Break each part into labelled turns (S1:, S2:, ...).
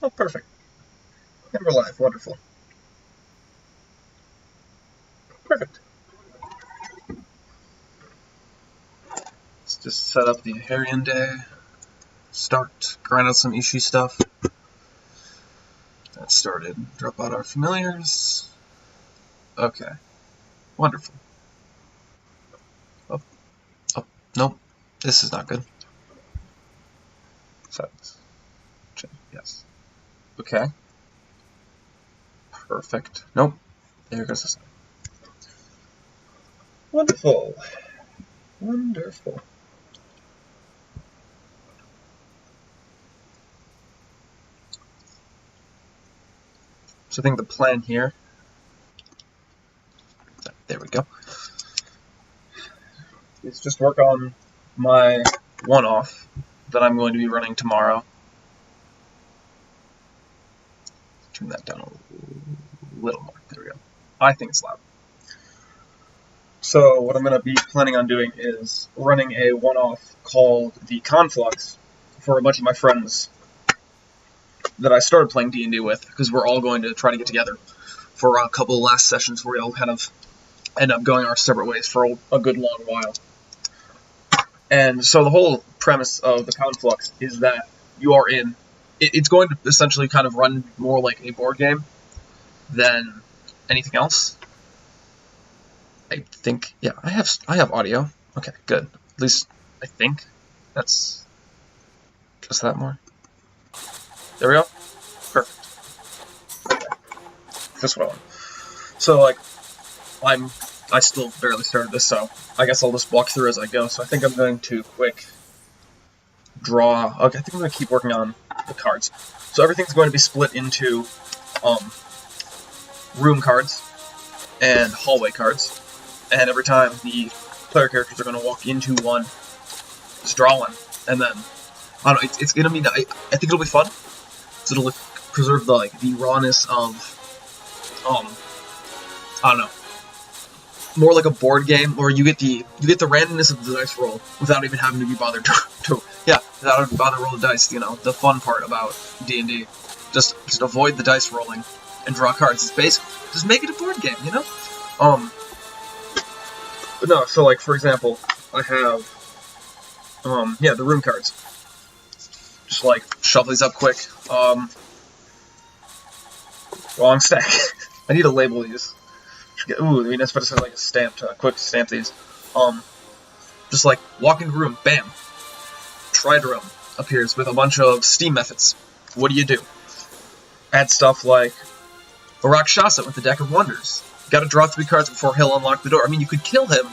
S1: Oh, perfect. And we're live. Wonderful. Perfect. Let's just set up the Harian day. Start, grind out some Ishii stuff. That started. Drop out our familiars. Okay. Wonderful. Oh. Oh. Nope. This is not good. Settings. Yes. Okay. Perfect. Nope. There goes this. Wonderful. Wonderful. So I think the plan here, there we go, is just work on my one-off that I'm going to be running tomorrow. Turn that down a little more. There we go. I think it's loud. So what I'm going to be planning on doing is running a one-off called the Conflux for a bunch of my friends that I started playing D&D with, because we're all going to try to get together for a couple of last sessions where we all kind of end up going our separate ways for a good long while. And so the whole premise of the Conflux is that you are in... It's going to essentially kind of run more like a board game than anything else. I think, yeah, I have audio. Okay, good. At least I think that's just that more. There we go. Perfect. Okay. Just what I want. So like, I still barely started this, so I guess I'll just walk through as I go. So I think I'm going to quick draw. Okay, I think I'm going to keep working on the cards. So everything's going to be split into room cards and hallway cards. And every time the player characters are going to walk into one, just draw one. And then, I don't know, it's going to be, I think it'll be fun. So it'll preserve the rawness of, I don't know, more like a board game where you get the randomness of the dice roll without even having to be bothered without having to bother roll the dice. You know, the fun part about D&D, just avoid the dice rolling and draw cards. It's basically just make it a board game, you know. But no, so like for example, I have the room cards. Just like shuffle these up quick. Wrong stack. I need to label these. Ooh, I mean, that's better like a stamp to quick stamp these. Just like walk into room, bam. Tridrum appears with a bunch of steam methods. What do? Add stuff like a Rakshasa with the Deck of Wonders. Got to draw 3 cards before he'll unlock the door. I mean, you could kill him,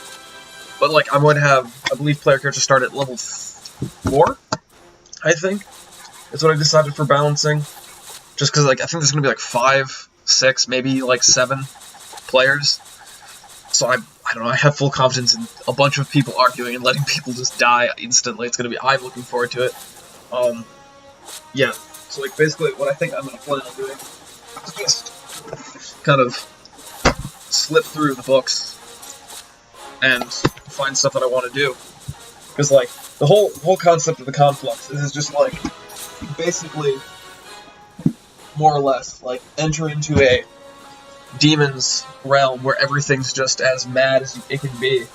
S1: but like I'm going to have, I believe, player characters start at level 4. I think that's what I decided for balancing. Just because like I think there's going to be like 5, 6, maybe like 7 players. So I don't know, I have full confidence in a bunch of people arguing and letting people just die instantly. It's going to be, I'm looking forward to it. Yeah, so like basically what I think I'm going to plan on doing is just kind of slip through the books and find stuff that I want to do. Because like, the whole concept of the Conflux is just like, basically, more or less, like, enter into a demon's realm where everything's just as mad as it can be.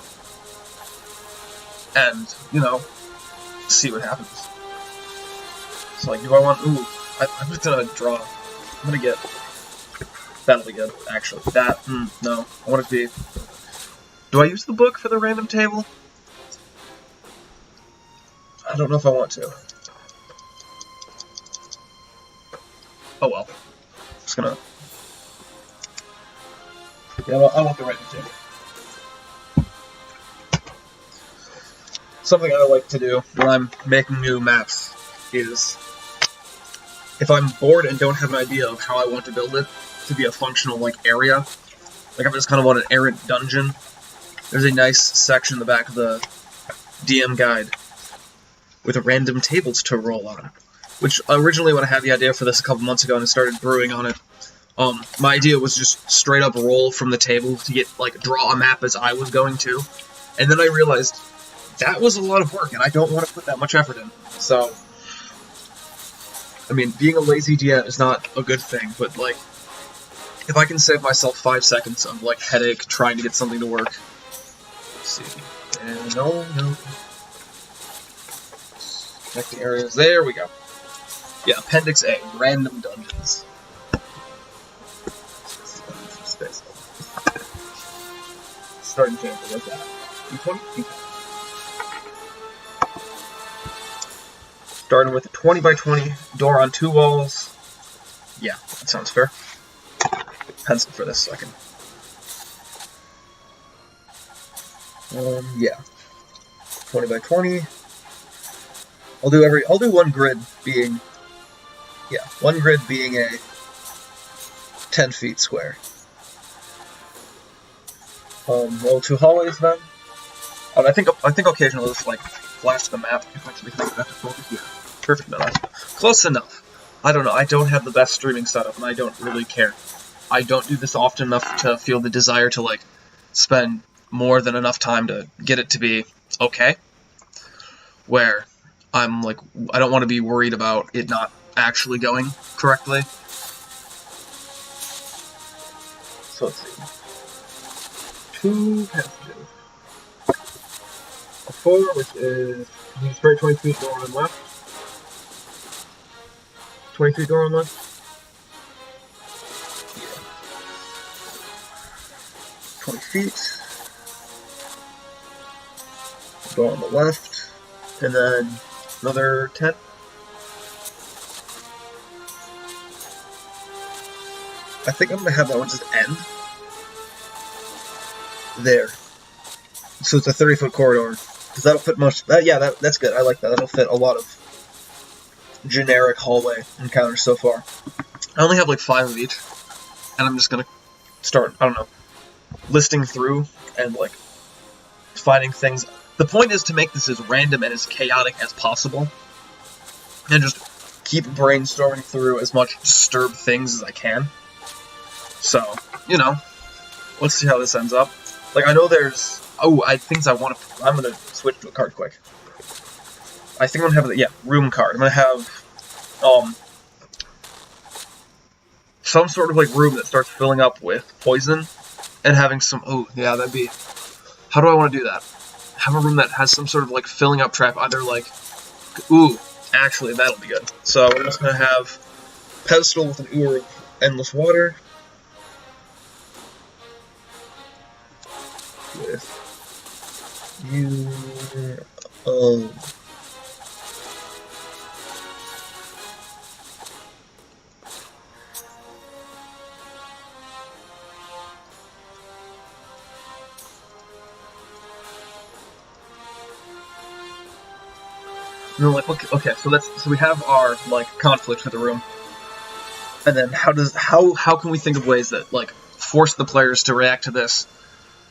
S1: And, you know, see what happens. So like, do I want, I'm just gonna draw, I'm gonna get, that'll be good, actually. No, I want it to be, do I use the book for the random table? I don't know if I want to. Oh well. Just gonna... Yeah, I want the random table. Something I like to do when I'm making new maps is, if I'm bored and don't have an idea of how I want to build it to be a functional, like, area, like I just kind of want an errant dungeon, there's a nice section in the back of the DM guide with random tables to roll on. Which, originally when I had the idea for this a couple months ago and I started brewing on it, my idea was just straight up roll from the table to get, like, draw a map as I was going to. And then I realized that was a lot of work and I don't want to put that much effort in. So, I mean, being a lazy DM is not a good thing, but, like, if I can save myself 5 seconds of, like, headache trying to get something to work. Let's see. And no. Connecting areas. There we go. Yeah, Appendix A, random dungeons. Starting chamber, what's that? D20? Starting with a 20 by 20 door on 2 walls. Yeah, that sounds fair. Pencil for this second. Yeah. 20 by 20. I'll do one grid being, yeah, one grid being a 10 feet square. Roll 2 hallways then. I think occasionally I'll just like flash the map if I actually have to focus. Yeah, perfect enough. Close enough. I don't know. I don't have the best streaming setup, and I don't really care. I don't do this often enough to feel the desire to like spend more than enough time to get it to be okay. Where I'm like, I don't want to be worried about it not actually going correctly. So let's see. 2 passages. A 4, which is straight 20 feet door on left. 20 feet door on left. Yeah. 20 feet. Door on the left. And then another 10. I think I'm going to have that one just end. There. So it's a 30-foot corridor. Because that'll fit most... that's good. I like that. That'll fit a lot of generic hallway encounters so far. I only have like 5 of each. And I'm just going to start, I don't know, listing through and like finding things. The point is to make this as random and as chaotic as possible. And just keep brainstorming through as much disturbed things as I can. So, you know, let's see how this ends up. Like, I know there's... Oh, things I want to... I'm going to switch to a card quick. I think I'm going to have room card. I'm going to have, some sort of, like, room that starts filling up with poison and having some... Oh, yeah, that'd be... How do I want to do that? Have a room that has some sort of, like, filling up trap, either, like... Ooh, actually, that'll be good. So, we're just going to have pedestal with an ooze of endless water. With you, no, like, okay, so we have our, like, conflict for the room, and then how can we think of ways that, like, force the players to react to this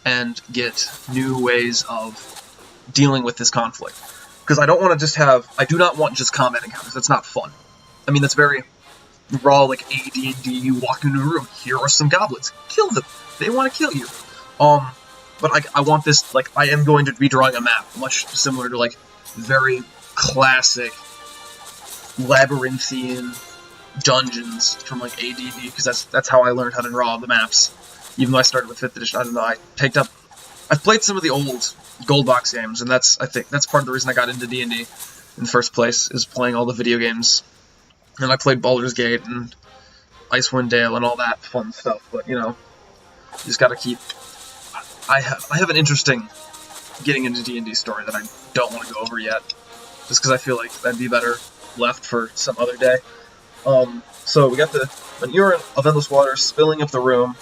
S1: and get new ways of dealing with this conflict? Because I don't want to just have... I do not want just combat encounters. That's not fun. I mean, that's very raw, like, AD&D. You walk into a room. Here are some goblins. Kill them. They want to kill you. But I want this... Like, I am going to be drawing a map, much similar to, like, very classic labyrinthian dungeons from, like, AD&D, because that's how I learned how to draw the maps. Even though I started with 5th edition, I don't know, I've played some of the old gold box games, and I think that's part of the reason I got into D&D in the first place, is playing all the video games. And I played Baldur's Gate and Icewind Dale and all that fun stuff, but, you know, you just gotta keep... I have an interesting getting into D&D story that I don't want to go over yet, just because I feel like that'd be better left for some other day. So we got an urine of endless water spilling up the room.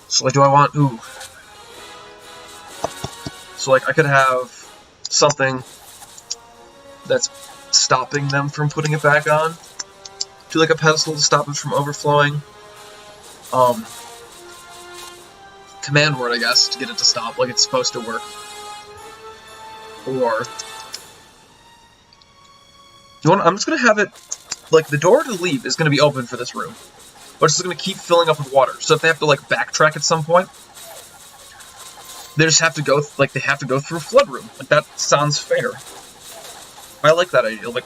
S1: So, like, do I want... Ooh. So, like, I could have something that's stopping them from putting it back on. Do, like, a pedestal to stop it from overflowing. Command word, I guess, to get it to stop, like it's supposed to work. Or... I'm just going to have it... Like, the door to leave is going to be open for this room. But it's just going to keep filling up with water. So if they have to, like, backtrack at some point, they just have to go, they have to go through a flood room. Like, that sounds fair. I like that idea. Like,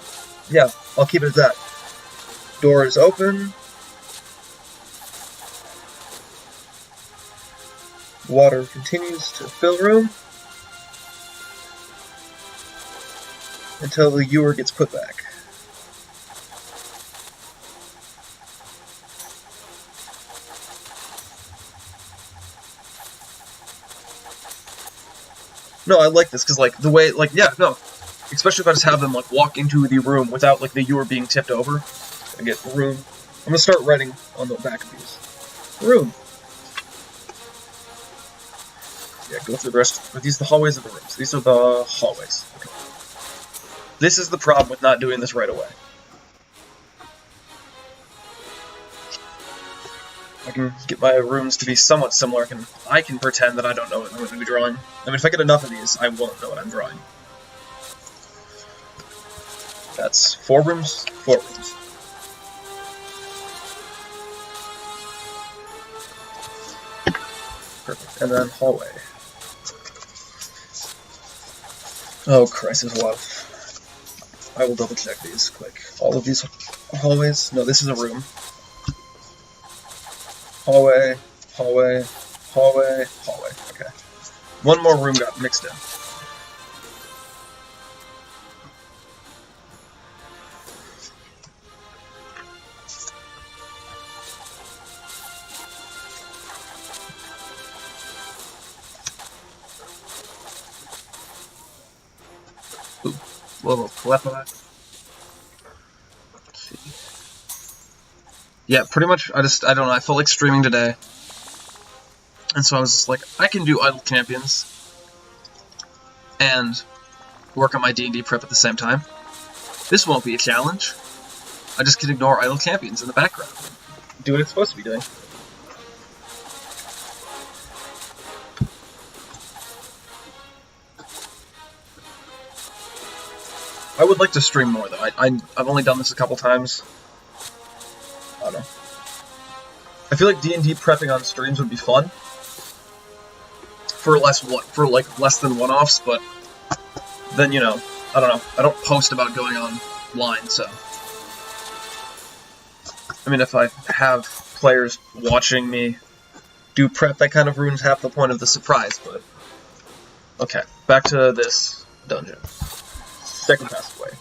S1: yeah, I'll keep it at that. Door is open. Water continues to fill room until the ewer gets put back. No, I like this, because, like, the way, like, yeah, no. Especially if I just have them, like, walk into the room without, like, the ewer being tipped over. I get room. I'm gonna start writing on the back of these. Room. Yeah, go through the rest. Are these the hallways of the rooms? These are the hallways. Okay. This is the problem with not doing this right away. I can get my rooms to be somewhat similar. I can pretend that I don't know what I'm going to be drawing. I mean, if I get enough of these, I won't know what I'm drawing. That's 4 rooms, 4 rooms. Perfect. And then hallway. Oh, Christ, there's a lot of... I will double check these quick. All of these hallways? No, this is a room. Hallway, hallway, hallway, hallway. Okay. One more room got mixed in. Ooh, a little telepathy. Let's see. Yeah, pretty much, I don't know, I felt like streaming today. And so I was just like, I can do Idle Champions and work on my D&D prep at the same time. This won't be a challenge. I just can ignore Idle Champions in the background. Do what it's supposed to be doing. I would like to stream more, though. I've only done this a couple times. I don't know. I feel like D&D prepping on streams would be fun. For less than one-offs, but then, you know, I don't know. I don't post about going online, so. I mean, if I have players watching me do prep, that kind of ruins half the point of the surprise, but... Okay, back to this dungeon. Second passageway.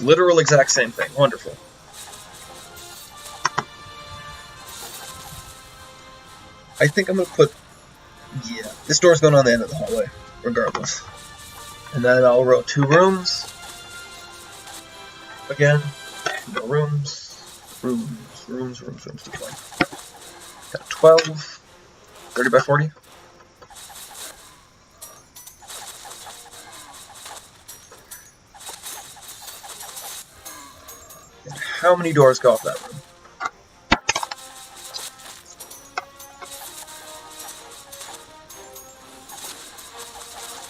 S1: Literal exact same thing. Wonderful. I think I'm going to put... Yeah, this door's going on the end of the hallway, regardless. And then I'll row 2 rooms. Again, no rooms. Rooms to 20. Got 12. 30 by 40. And how many doors go off that room?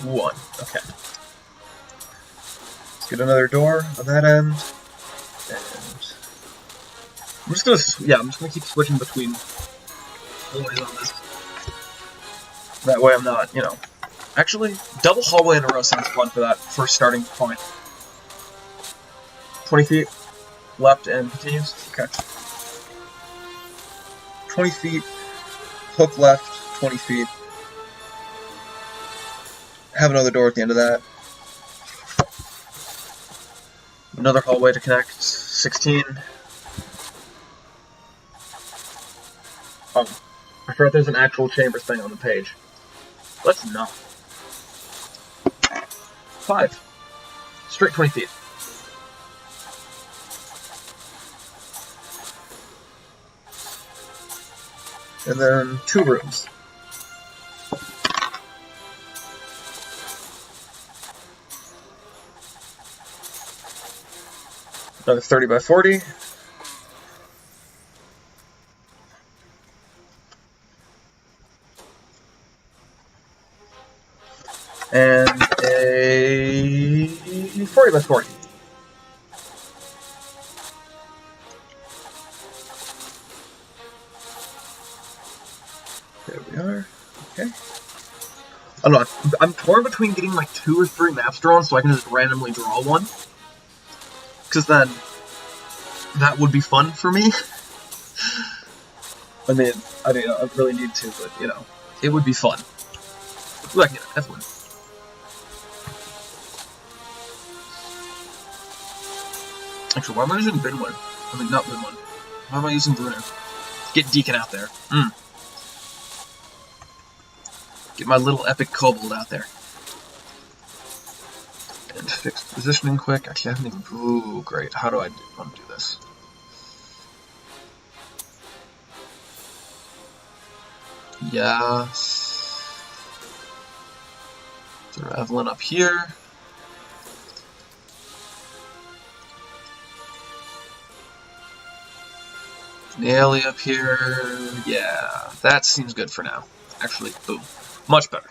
S1: 1. Okay. Let's get another door on that end. And I'm just gonna keep switching between hallways on this. That way I'm not, you know. Actually, double hallway in a row sounds fun for that first starting point. 20 feet left and continues. Okay. 20 feet, hook left, 20 feet. Have another door at the end of that. Another hallway to connect. 16. Oh, I forgot there's an actual chambers thing on the page. Let's not. 5. Straight 20 feet. And then 2 rooms. Another 30 by 40. And a 40 by 40. There we are. Okay. I don't know. I'm torn between getting like 2 or 3 maps drawn so I can just randomly draw one. Because then that would be fun for me. I mean, I really need to, but, you know, it would be fun. Ooh, I can get an F1. Actually, why am I using Binwin? I mean, not Binwin. Why am I using Bruno? Get Deacon out there. Get my little epic kobold out there. And fix positioning quick. Actually, I haven't even... Ooh, great. How do I want to do this? Yes. Throw Evelyn up here. Naily up here. Yeah, that seems good for now. Actually, boom. Much better.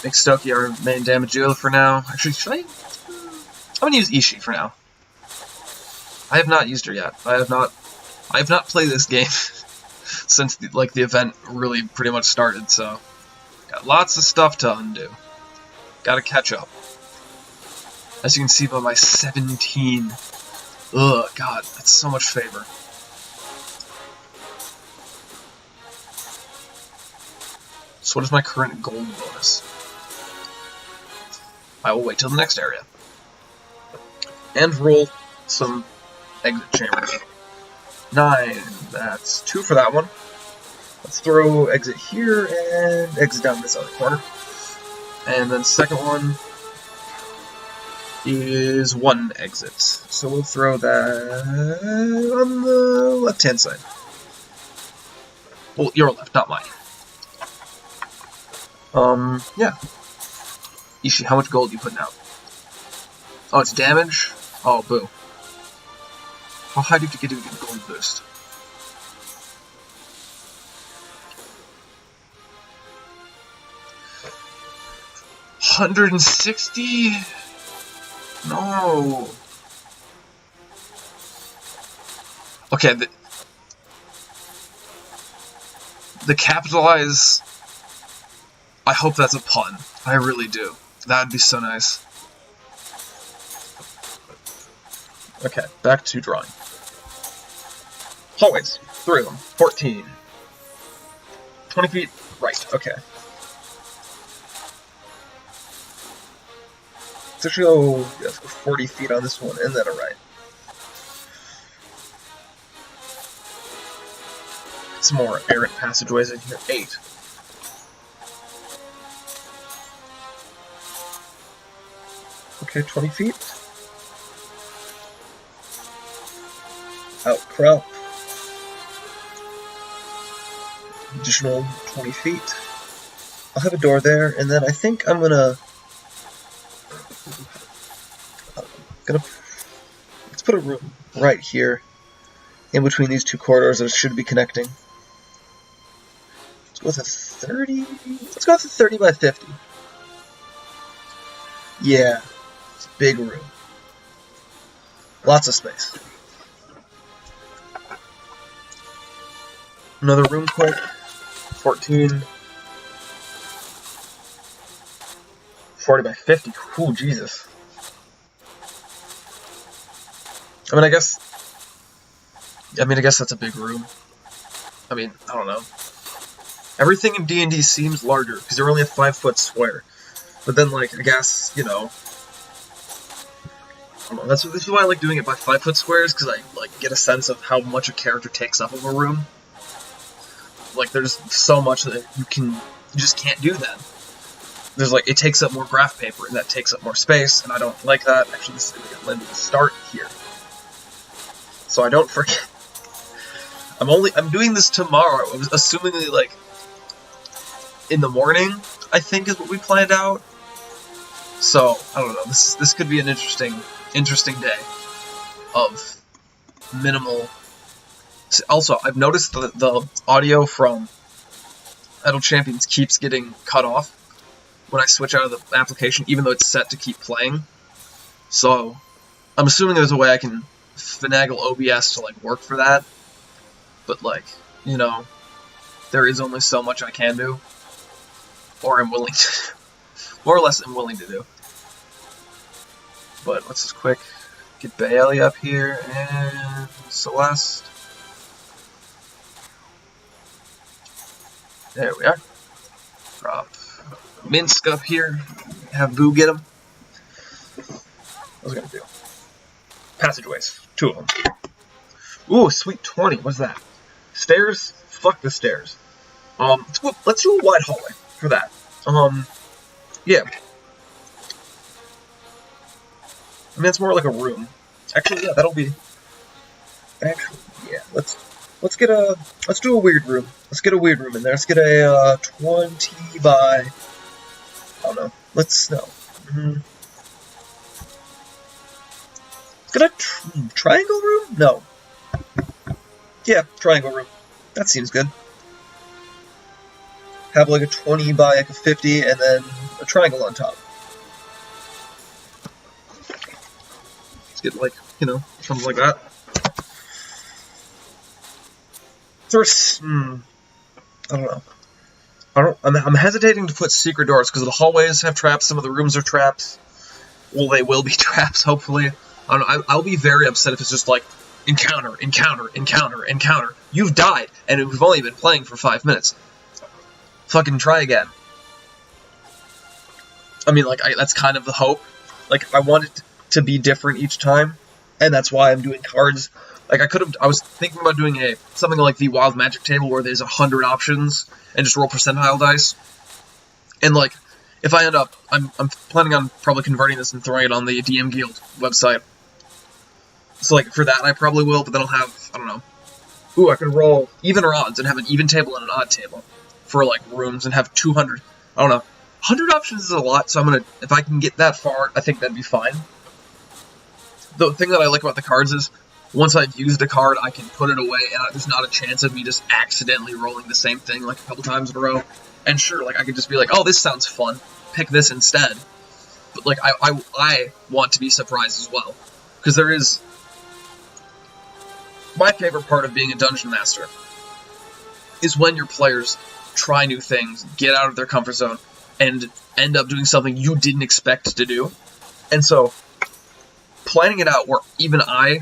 S1: Make Stokie our main damage dealer for now. Actually, should I? I'm gonna use Ishii for now. I have not used her yet. I have not played this game since the event really pretty much started. So, got lots of stuff to undo. Gotta catch up. As you can see by my 17. Ugh, God, that's so much favor. So what is my current gold bonus? I will wait till the next area. And roll some exit chambers. 9, that's 2 for that one. Let's throw exit here and exit down this other corner. And then second one is 1 exit. So we'll throw that on the left-hand side. Well, your left, not mine. Yeah. Ishii, how much gold are you putting out? Oh, it's damage? Oh, boo. How high do you have to get to get a gold boost? $160? No. Okay, the capitalize... I hope that's a pun. I really do. That would be so nice. Okay, back to drawing. Hallways. 3 of them. 14. 20 feet right. Okay. Let's actually go, let's go 40 feet on this one, and then a right. Some more errant passageways in here. 8. Okay, 20 feet. Outcrop. Additional 20 feet. I'll have a door there, and then I think I'm gonna let's put a room right here in between these 2 corridors that should be connecting. Let's go with a 30. Let's go with a 30 by 50. Yeah, it's a big room. Lots of space. Another room quick. 14. 40 by 50. Ooh, Jesus. I mean, I guess that's a big room. I mean, I don't know. Everything in D&D seems larger, because they're only a 5-foot square. But then, like, I guess, you know... I don't know, this is why I like doing it by 5-foot squares, because I, like, get a sense of how much a character takes up of a room. Like, there's so much that you just can't do that. There's, like, it takes up more graph paper, and that takes up more space, and I don't like that. Actually, this is going to get Lindy to start here. So I don't forget. I'm doing this tomorrow. I was assumingly, like, in the morning, I think is what we planned out. So, I don't know. This could be an interesting day of minimal. Also, I've noticed the audio from Idle Champions keeps getting cut off when I switch out of the application, even though it's set to keep playing. So, I'm assuming there's a way I can finagle OBS to, like, work for that. But, like, you know, there is only so much I can do. Or I'm willing to... more or less I'm willing to do. But let's just quick Get Bailey up here, and Celeste. There we are. Drop Minsk up here. Have Boo get him. What was I gonna do? Passageways. 2 of them. Ooh, sweet 20. What's that? Stairs? Fuck the stairs. Let's do a wide hallway for that. Yeah. I mean, it's more like a room. Actually, yeah, that'll be... Actually, yeah, let's do a weird room. Let's get a weird room in there. Let's get a, 20 by... I don't know. Let's get a triangle room? No. Yeah, triangle room. That seems good. Have like a 20 by like a 50 and then a triangle on top. Let's get like, you know, something like that. There's, I don't know. I'm hesitating to put secret doors because the hallways have traps, some of the rooms are traps. Well, they will be traps, hopefully. I don't know, I'll be very upset if it's just like, encounter, encounter, encounter, encounter. You've died, and we've only been playing for 5 minutes. Fucking try again. I mean, like, that's kind of the hope. Like, I want it to be different each time, and that's why I'm doing cards. Like, I was thinking about doing something like the Wild Magic table where there's 100 options, and just roll percentile dice. And, like, if I end up, I'm planning on probably converting this and throwing it on the DM Guild website. So, like, for that I probably will, but then I'll have, I don't know. Ooh, I could roll even or odds and have an even table and an odd table for, like, rooms and have 200. I don't know. 100 options is a lot, so if I can get that far, I think that'd be fine. The thing that I like about the cards is, once I've used a card, I can put it away, and there's not a chance of me just accidentally rolling the same thing, like, a couple times in a row. And sure, like, I could just be like, oh, this sounds fun. Pick this instead. But, like, I want to be surprised as well. Because there is... My favorite part of being a Dungeon Master is when your players try new things, get out of their comfort zone, and end up doing something you didn't expect to do. And so, planning it out where even I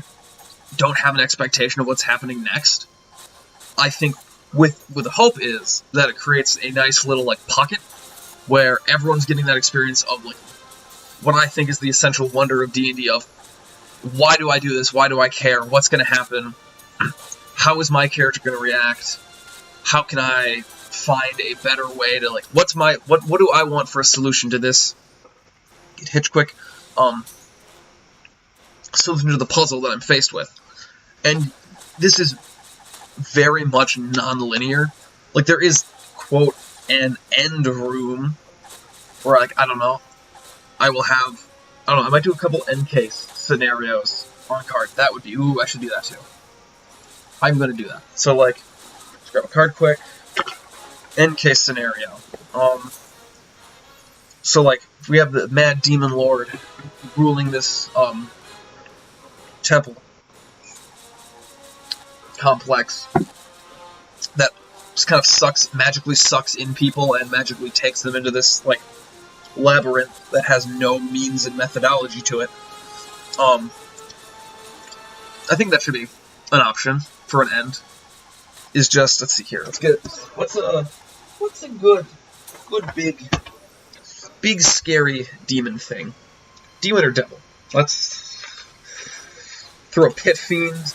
S1: don't have an expectation of what's happening next, I think with the hope is that it creates a nice little, like, pocket where everyone's getting that experience of, like, what I think is the essential wonder of D&D of, why do I do this? Why do I care? What's going to happen? How is my character going to react? How can I find a better way to, like, what do I want for a solution to this? Get hitched quick. Solution to the puzzle that I'm faced with. And this is very much non-linear. Like, there is, quote, an end room where, like, I don't know, I might do a couple end case scenarios on card. That would be, ooh, I should do that too. I'm gonna do that. So, like, just grab a card quick. End case scenario. So, like, we have the Mad Demon Lord ruling this, temple complex that just kind of magically sucks in people and magically takes them into this, like, labyrinth that has no means and methodology to it. I think that should be an option for an end. Is just, let's see here. Let's get, what's a good big scary demon thing? Demon or devil? Let's throw a pit fiend.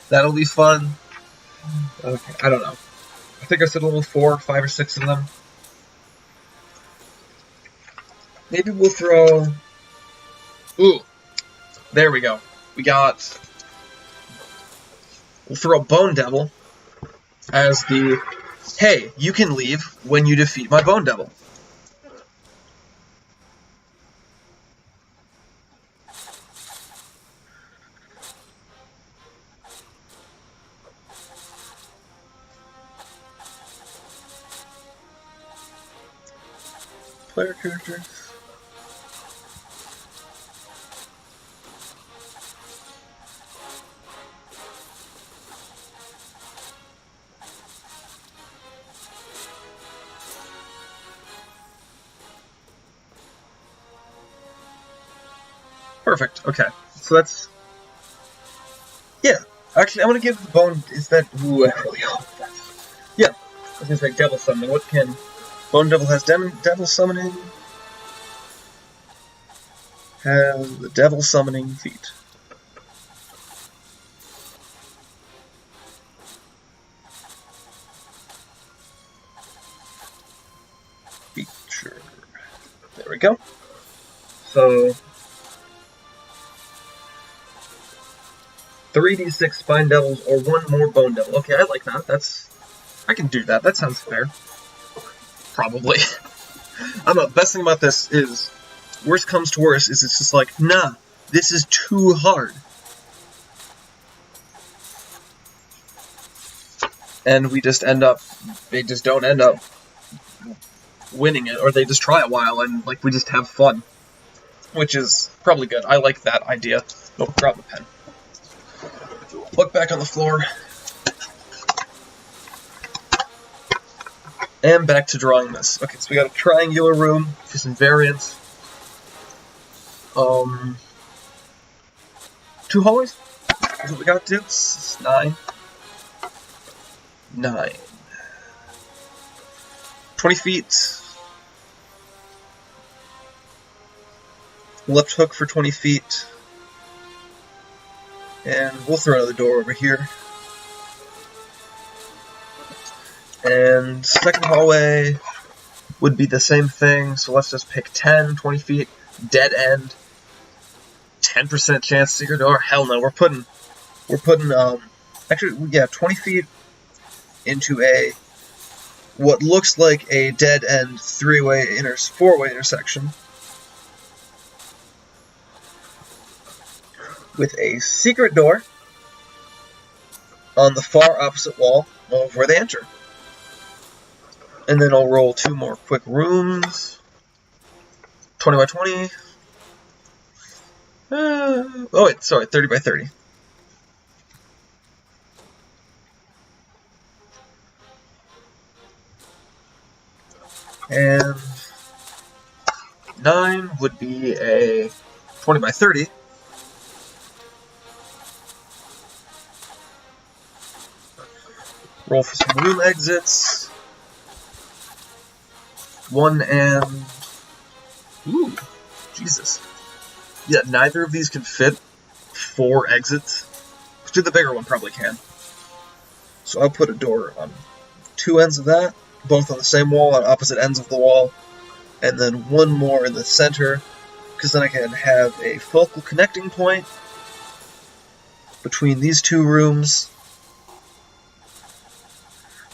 S1: That'll be fun. Okay, I don't know. I think I said level 4, 5 or 6 of them. Maybe we'll throw... Ooh. There we go. We'll throw Bone Devil as the... Hey, you can leave when you defeat my Bone Devil. Player characters. Perfect. Okay. So that's... Yeah. Actually, I'm gonna give the bone... Is that... Ooh, I really hope that's... Yeah. I was gonna say devil summoning. What can... Bone Devil has devil summoning... Has the devil summoning feat. Feature. There we go. So... 3d6 Spine Devils or 1 more Bone Devil. Okay, I like that. I can do that. That sounds fair. Probably. I don't know. The best thing about this is, worst comes to worst, is it's just like, nah, this is too hard. And we just end up, they just don't end up winning it, or they just try a while and like we just have fun. Which is probably good. I like that idea. Oh, drop the pen. Look back on the floor. And back to drawing this. Okay, so we got a triangular room for some variants. 2 hallways? That's what we got to do. It's 9. 9. 20 feet. Left hook for 20 feet. And we'll throw another door over here. And second hallway would be the same thing, so let's just pick 10, 20 feet, dead end, 10% chance secret door. Hell no, we're putting actually, yeah, 20 feet into what looks like a dead end 4-way intersection with a secret door on the far opposite wall of where they enter. And then I'll roll 2 more quick rooms. 20 by 20. Oh wait, sorry, 30 by 30. And 9 would be a 20 by 30. Roll for some room exits. 1 and... Ooh, Jesus. Yeah, neither of these can fit 4 exits. Let's do the bigger one, probably can. So I'll put a door on 2 ends of that, both on the same wall, on opposite ends of the wall, and then 1 more in the center, because then I can have a focal connecting point between these 2 rooms.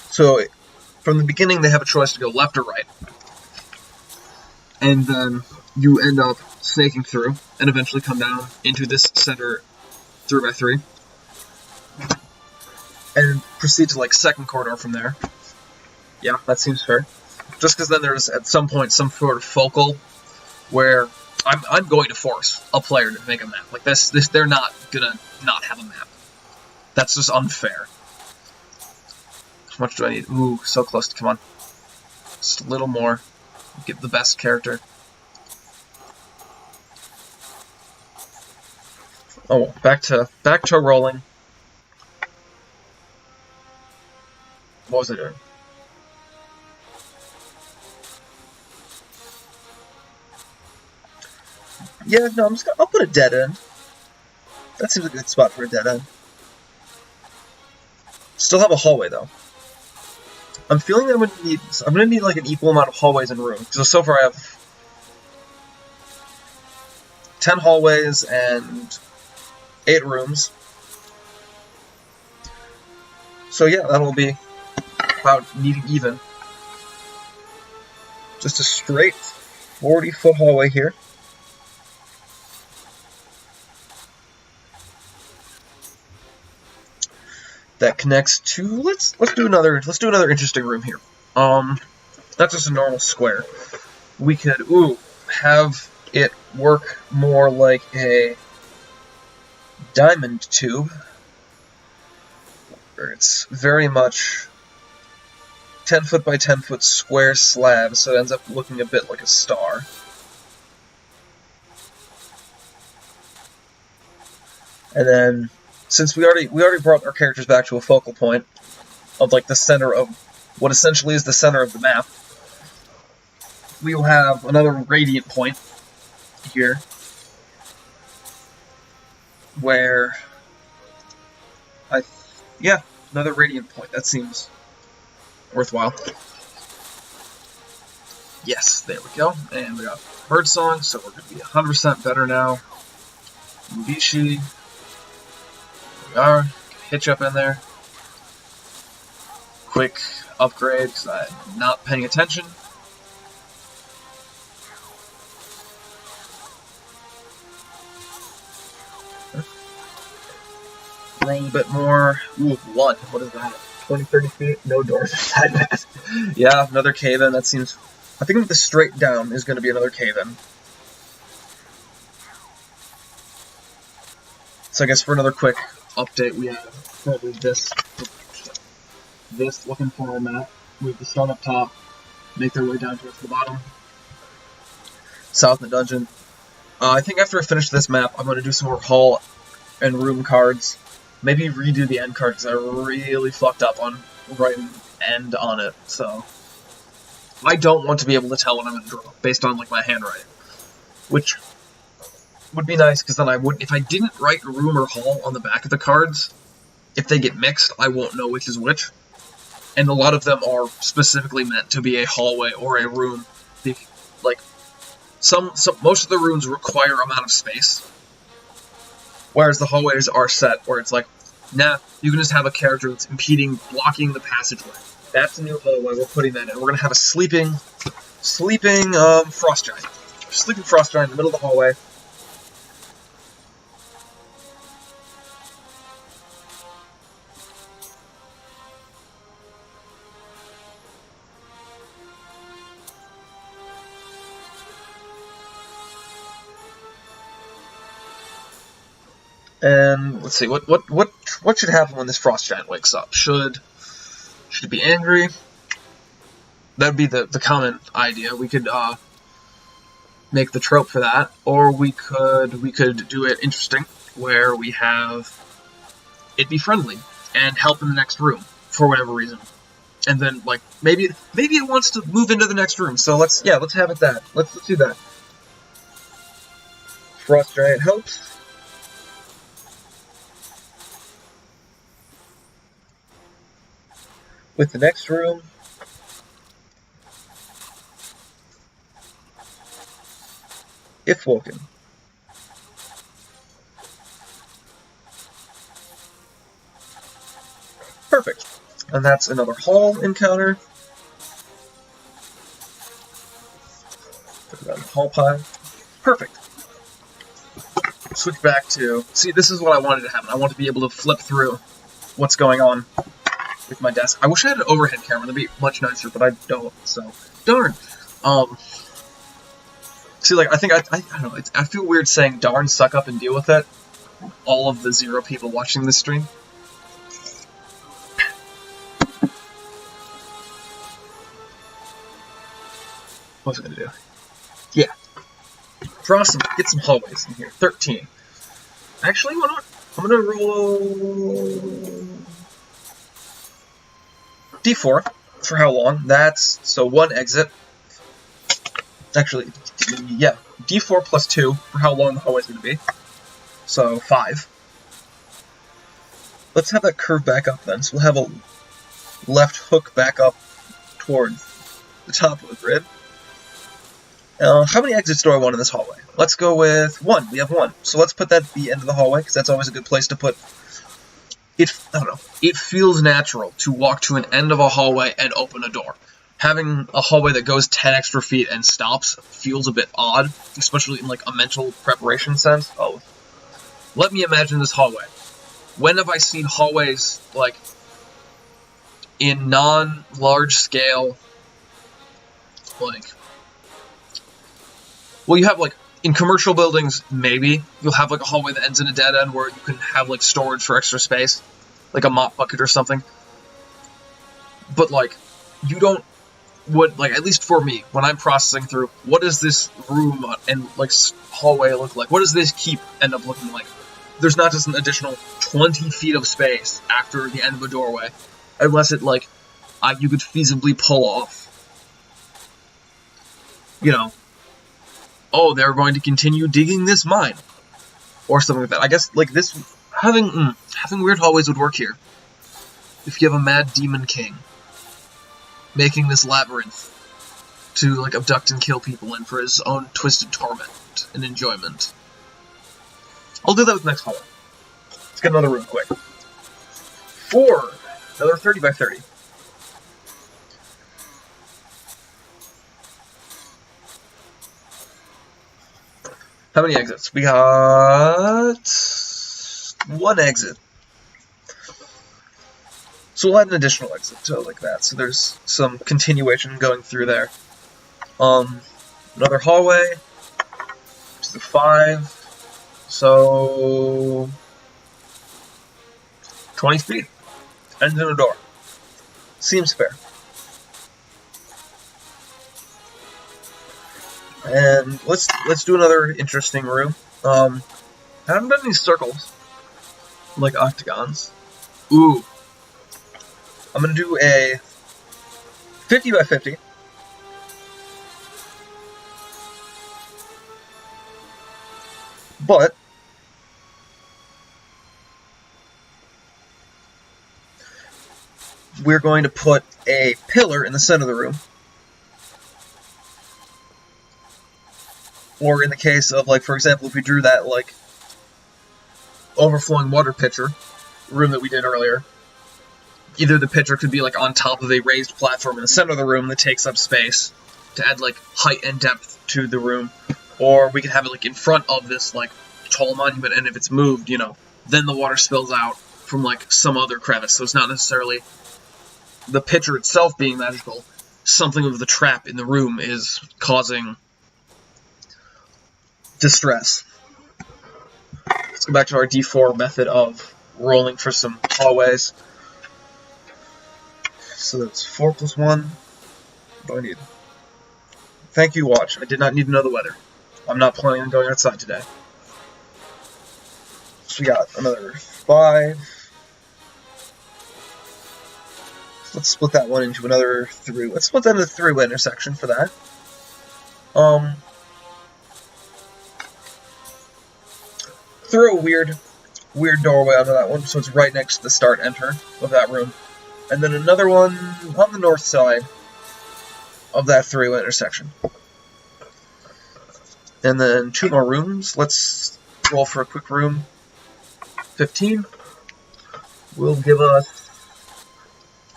S1: So, from the beginning, they have a choice to go left or right. And then you end up snaking through and eventually come down into this center 3x3. And proceed to, like, second corridor from there. Yeah, that seems fair. Just because then there's, at some point, some sort of focal where I'm going to force a player to make a map. Like, they're not gonna not have a map. That's just unfair. How much do I need? Ooh, so close to, come on. Just a little more. Get the best character. Oh, back to rolling. What was I doing? Yeah, no, I'll put a dead end. That seems like a good spot for a dead end. Still have a hallway though. I'm feeling that I'm gonna need like an equal amount of hallways and rooms. So far I have 10 hallways and 8 rooms. So yeah, that'll be about needing even. Just a straight 40-foot hallway here. That connects to let's do another interesting room here. Not just a normal square. We could have it work more like a diamond tube, where it's very much 10-foot by 10-foot square slab, so it ends up looking a bit like a star. And then, since we already brought our characters back to a focal point of like the center of what essentially is the center of the map, we will have another radiant point here, where another radiant point. That seems worthwhile. Yes, there we go. And we got Birdsong, so we're going to be 100% better now. Mugishi. There we are. Hitch up in there. Quick upgrade, because I'm not paying attention. Roll a bit more. Ooh, 1. What is that? 20, 30 feet? No doors. That bad. Yeah, another cave-in. That seems... I think the straight down is going to be another cave-in. So I guess for another quick update, we have probably this looking for our map. We have the start up top, make their way down towards the bottom. South in the dungeon. I think after I finish this map, I'm going to do some more hall and room cards. Maybe redo the end card, because I really fucked up on writing end on it, so... I don't want to be able to tell what I'm going to draw, based on, like, my handwriting. Which would be nice, because then I would... If I didn't write room or hall on the back of the cards, if they get mixed, I won't know which is which. And a lot of them are specifically meant to be a hallway or a room. Like, most of the rooms require amount of space. Whereas the hallways are set where it's like, nah, you can just have a character that's blocking the passageway. That's a new hallway, we're putting that in. We're going to have a sleeping frost giant. Sleeping frost giant in the middle of the hallway. And let's see, what should happen when this frost giant wakes up? Should it be angry? That'd be the common idea. We could make the trope for that, or we could do it interesting, where we have it be friendly and help in the next room for whatever reason, and then like maybe it wants to move into the next room. So let's have it that. Let's do that. Frost giant helps. With the next room, if woken. Perfect. And that's another hall encounter. Put it on the hall pile. Perfect. Switch back to... See, this is what I wanted to happen. I want to be able to flip through what's going on with my desk. I wish I had an overhead camera. That'd be much nicer, but I don't, so... Darn! See, like, I think I don't know, I feel weird saying darn, suck up and deal with it. All of the 0 people watching this stream. What was I gonna do? Yeah. Get some hallways in here. 13. Actually, why not? I'm gonna roll... D4 for how long? That's so 1 exit. Actually, yeah, D4 plus 2 for how long the hallway's going to be. So 5. Let's have that curve back up then. So we'll have a left hook back up towards the top of the grid. How many exits do I want in this hallway? Let's go with 1. We have 1. So let's put that at the end of the hallway, because that's always a good place to put... I don't know. It feels natural to walk to an end of a hallway and open a door. Having a hallway that goes 10 extra feet and stops feels a bit odd, especially in like a mental preparation sense. Oh, let me imagine this hallway. When have I seen hallways like in non-large scale, like, well, you have like in commercial buildings, maybe you'll have like a hallway that ends in a dead end where you can have like storage for extra space, like a mop bucket or something. But like, you don't, like, at least for me, when I'm processing through, what does this room and like hallway look like? What does this keep end up looking like? there's not just an additional 20 feet of space after the end of a doorway, unless it, like, you could feasibly pull off, you know, oh, they're going to continue digging this mine, or something like that. I guess, like, this, having weird hallways would work here, if you have a mad demon king making this labyrinth to, like, abduct and kill people in for his own twisted torment and enjoyment. I'll do that with the next hallway. Let's get another room quick. 4! Another 30 by 30. How many exits? We got 1 exit. So we'll add an additional exit to like that. So there's some continuation going through there. Another hallway. To the 5. So 20 feet. Ends in a door. Seems fair. And let's do another interesting room. I haven't done any circles, like octagons. Ooh. I'm gonna do a 50 by 50. But we're going to put a pillar in the center of the room. Or in the case of, like, for example, if we drew that, like, overflowing water pitcher room that we did earlier, either the pitcher could be, like, on top of a raised platform in the center of the room that takes up space to add, like, height and depth to the room, or we could have it, like, in front of this, like, tall monument, and if it's moved, you know, then the water spills out from, like, some other crevice, so it's not necessarily the pitcher itself being magical. Something of the trap in the room is causing distress. Let's go back to our D4 method of rolling for some hallways. So that's 4 plus 1. What do I need? Thank you, watch. I did not need to know the weather. I'm not planning on going outside today. So we got another 5. Let's split that one into another 3. Let's split that into a 3-way intersection for that. Throw a weird doorway onto that one, so it's right next to the start enter of that room. And then another one on the north side of that 3-way intersection. And then 2 more rooms. Let's roll for a quick room. 15 will give us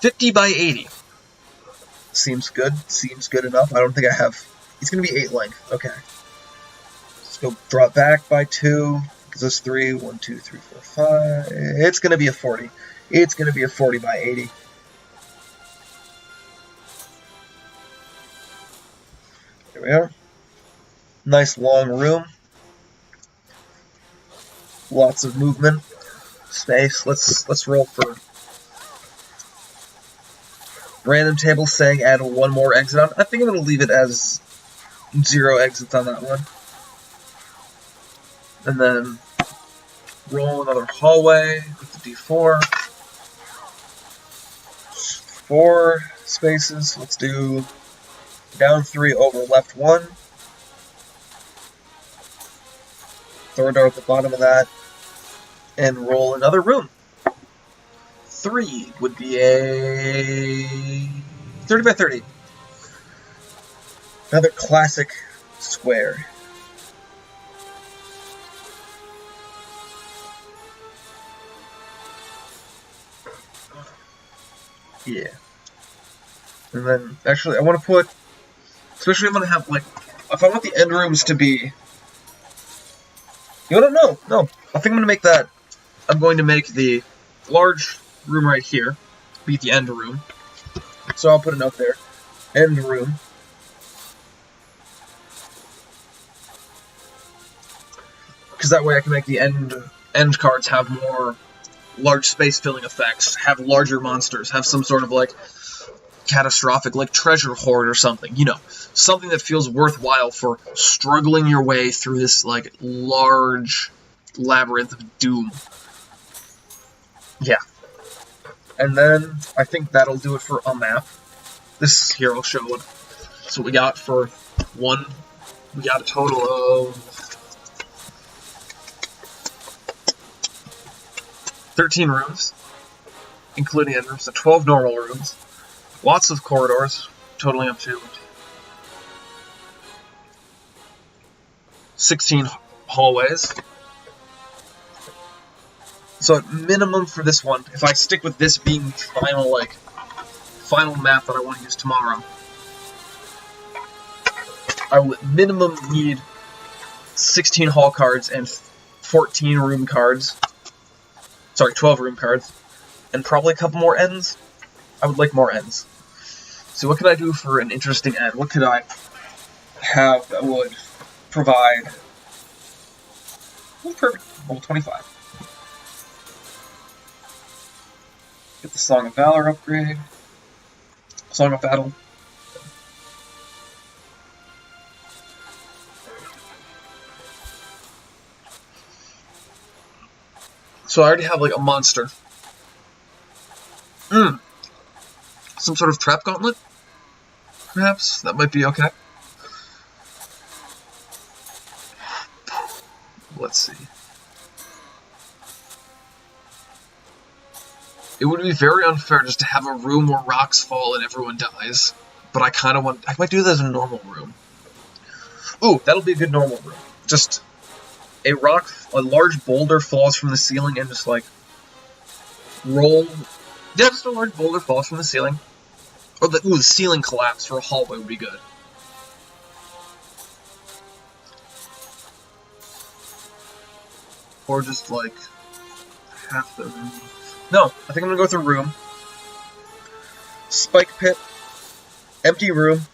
S1: 50 by 80. Seems good. Seems good enough. I don't think I have... It's going to be 8 length. Okay. Let's go draw it back by 2. Gives us 3. 1, 2, 3, 4, 5. It's going to be a 40. It's going to be a 40 by 80. There we are. Nice long room. Lots of movement. Space. Let's roll for random table saying add 1 more exit on. I think I'm going to leave it as 0 exits on that one. And then roll another hallway with the D4. 4 spaces. Let's do down 3 over left 1. Throw a dart at the bottom of that. And roll another room. 3 would be a 30 by 30. Another classic square. Yeah. And then, actually, I want to put, especially if I'm going to have, like, if I want the end rooms to be, you don't know, no, I think I'm going to make that, I'm going to make the large room right here be the end room. So I'll put a note there, end room. Because that way I can make the end cards have more large space filling effects, have larger monsters, have some sort of, like, catastrophic, like, treasure hoard or something, you know, something that feels worthwhile for struggling your way through this, like, large labyrinth of doom. Yeah. And then I think that'll do it for a map. This here I'll show what. So we got for one. We got a total of 13 rooms, including end rooms, so 12 normal rooms. Lots of corridors, totaling up to 16 hallways. So at minimum for this one, if I stick with this being the final map that I want to use tomorrow, I will at minimum need 16 hall cards and 14 room cards. Sorry, 12 room cards. And probably a couple more ends. I would like more ends. So what could I do for an interesting end? What could I have that would provide... Oh, perfect. Level 25. Get the Song of Valor upgrade. Song of Battle. So I already have, like, a monster. Some sort of trap gauntlet? Perhaps? That might be okay. Let's see. It would be very unfair just to have a room where rocks fall and everyone dies. But I kind of want... I might do that as a normal room. Ooh, that'll be a good normal room. Just... a large boulder falls from the ceiling and just, like, roll... Yeah, just a large boulder falls from the ceiling. Or the ceiling collapse for a hallway would be good. Or just, like, half the room. No, I think I'm gonna go with a room. Spike pit. Empty room.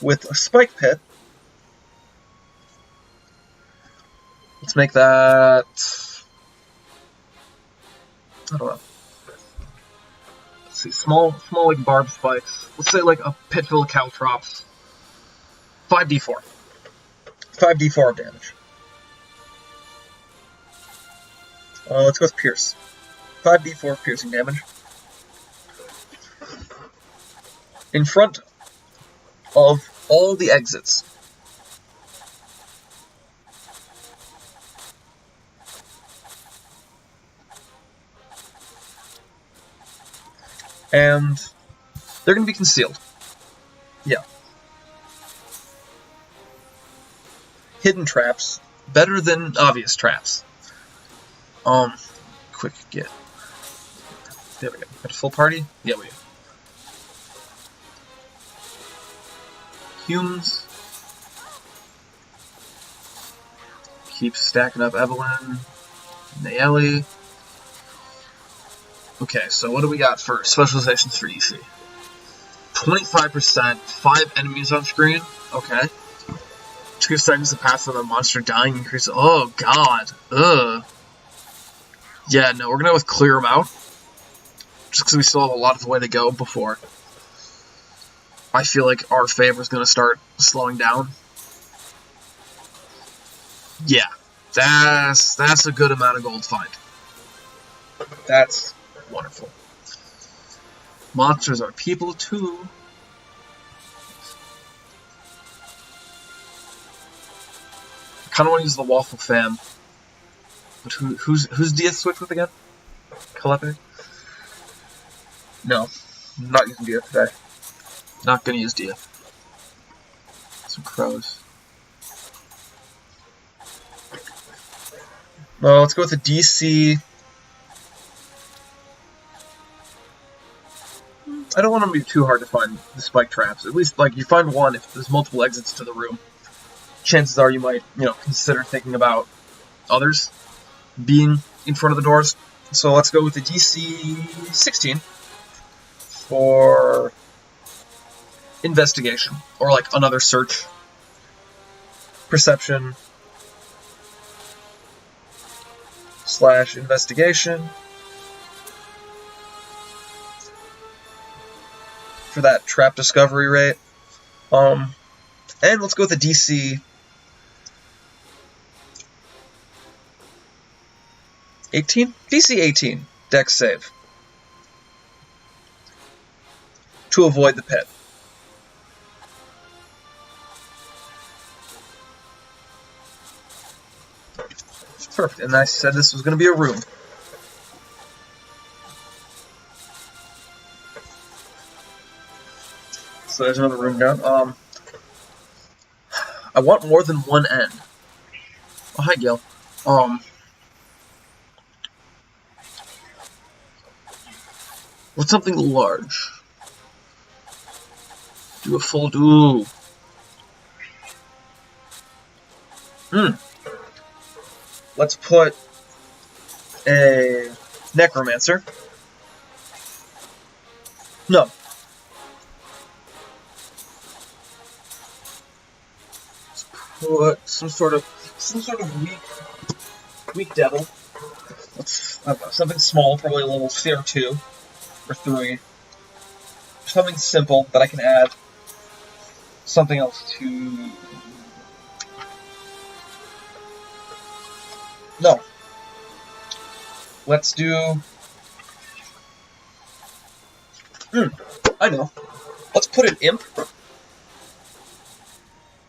S1: With a spike pit. Let's make that... I don't know. Let's see, small like barbed spikes. Let's say like a pit full of caltrops. 5d4. 5d4 of damage. Let's go with Pierce. 5d4 piercing damage. In front of all the exits. And they're going to be concealed. Yeah. Hidden traps. Better than obvious traps. Quick get. There we go. Got a full party? Yeah, we do. Humes. Keep stacking up Evelyn. Nayeli. Okay, so what do we got for specializations for EC? 25%, 5 enemies on screen. Okay. 2 seconds to pass on a monster dying increase. Oh, God. Ugh. Yeah, no, we're gonna go with clear them out. Just because we still have a lot of the way to go before I feel like our favor is gonna start slowing down. Yeah, that's a good amount of gold find. That's wonderful. Monsters are people too. I kind of want to use the Waffle Fam. But who's Dia switch with again? Calepe? No, I'm not using Dia today. Not gonna use Dia. Some crows. Well, let's go with the DC. I don't want them to be too hard to find the spike traps. At least, like, you find one if there's multiple exits to the room. Chances are you might, consider thinking about others being in front of the doors. So let's go with the DC 16 for investigation, or like another search. Perception / investigation for that trap discovery rate. And let's go with the DC 18? DC 18. Dex save. To avoid the pit. Perfect. And I said this was going to be a room. So there's another room down. I want more than one end. Oh, hi, Gil. What's something large? Do a full do. Let's put a necromancer. No. Let's put some sort of weak devil. Let's something small, probably a level CR2 or 3. Something simple that I can add something else to. No. Let's do. I know. Let's put an imp.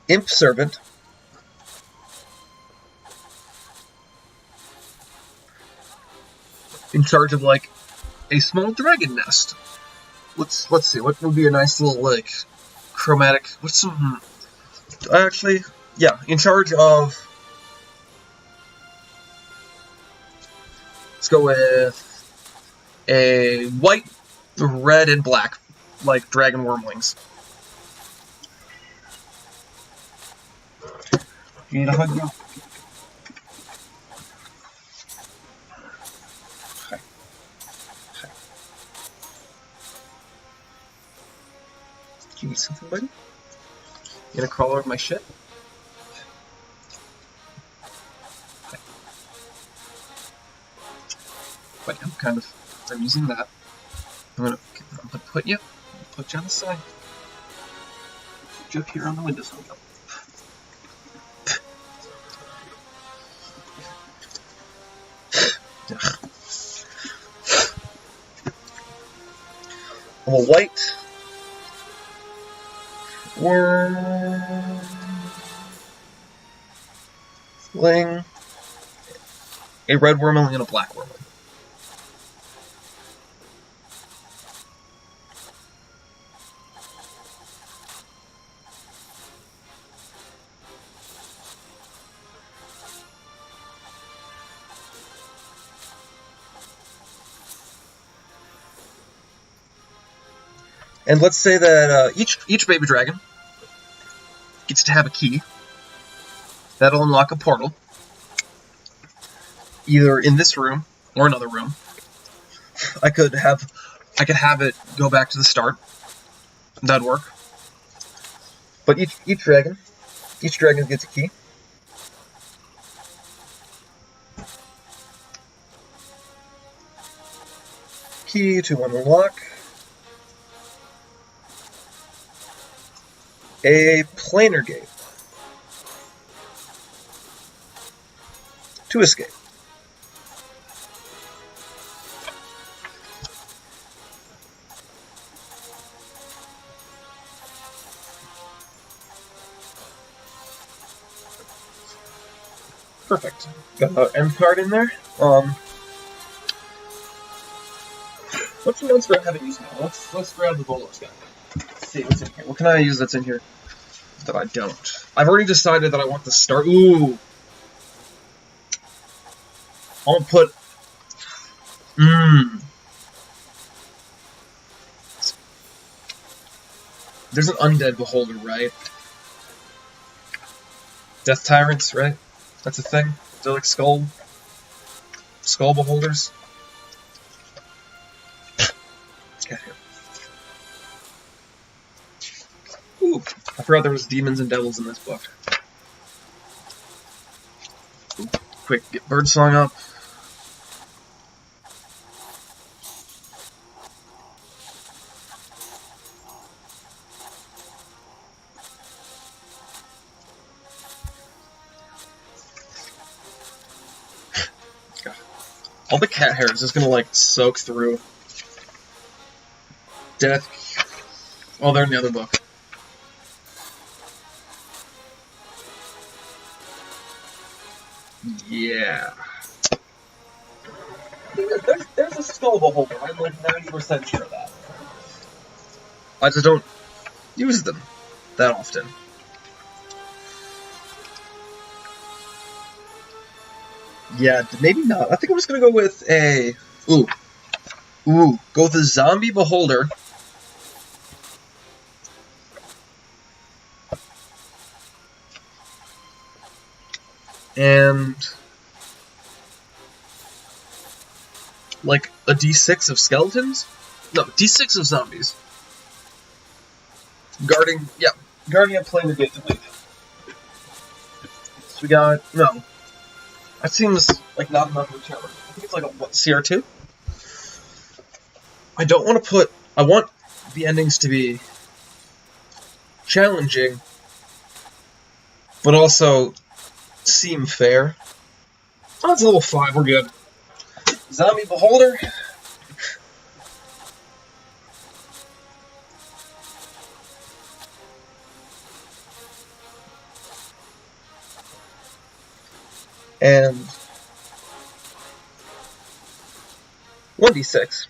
S1: Imp servant. In charge of like a small dragon nest. Let's see. What would be a nice little like chromatic? What's some? Actually, yeah. In charge of. Let's go with a white, red, and black, like dragon wormlings. You need a hug now? Okay. Okay. Do you need something, buddy? You gonna crawl over my shit? Okay. But I'm using that. I'm gonna put you on the side. Put you up here on the windowsill. I'm a white wormling, a red wormling, and a black wormling. And let's say that each baby dragon gets to have a key. That'll unlock a portal, either in this room or another room. I could have it go back to the start. That'd work. But each dragon gets a key. Key to unlock a planar gate to escape. Perfect. Got an end card in there. What's the monster I haven't used now? Let's grab the Bolos guy. Let's see what's in here. What can I use that's in here that I don't? I've already decided that I want the star. Ooh. I'll put. There's an undead beholder, right? Death tyrants, right? That's a thing. They're like skull beholders. Get here. Ooh, I forgot there was demons and devils in this book. Ooh, quick, get birdsong up. All the cat hair is just gonna, like, soak through. Death. Oh, they're in the other book. Yeah. There's a skull beholder. I'm like 90% sure of that. I just don't use them that often. Yeah, maybe not. I think I'm just gonna go with a... Ooh. Go with a zombie beholder. And... like, a D6 of skeletons? No, D6 of zombies. Guarding and playing the gate to leave. So we got... No. That seems like not enough of a challenge. I think it's like a, what, CR2? I don't want to put... I want the endings to be challenging, but also seem fair. Oh, it's a level 5, we're good. Zombie beholder. And 1d6.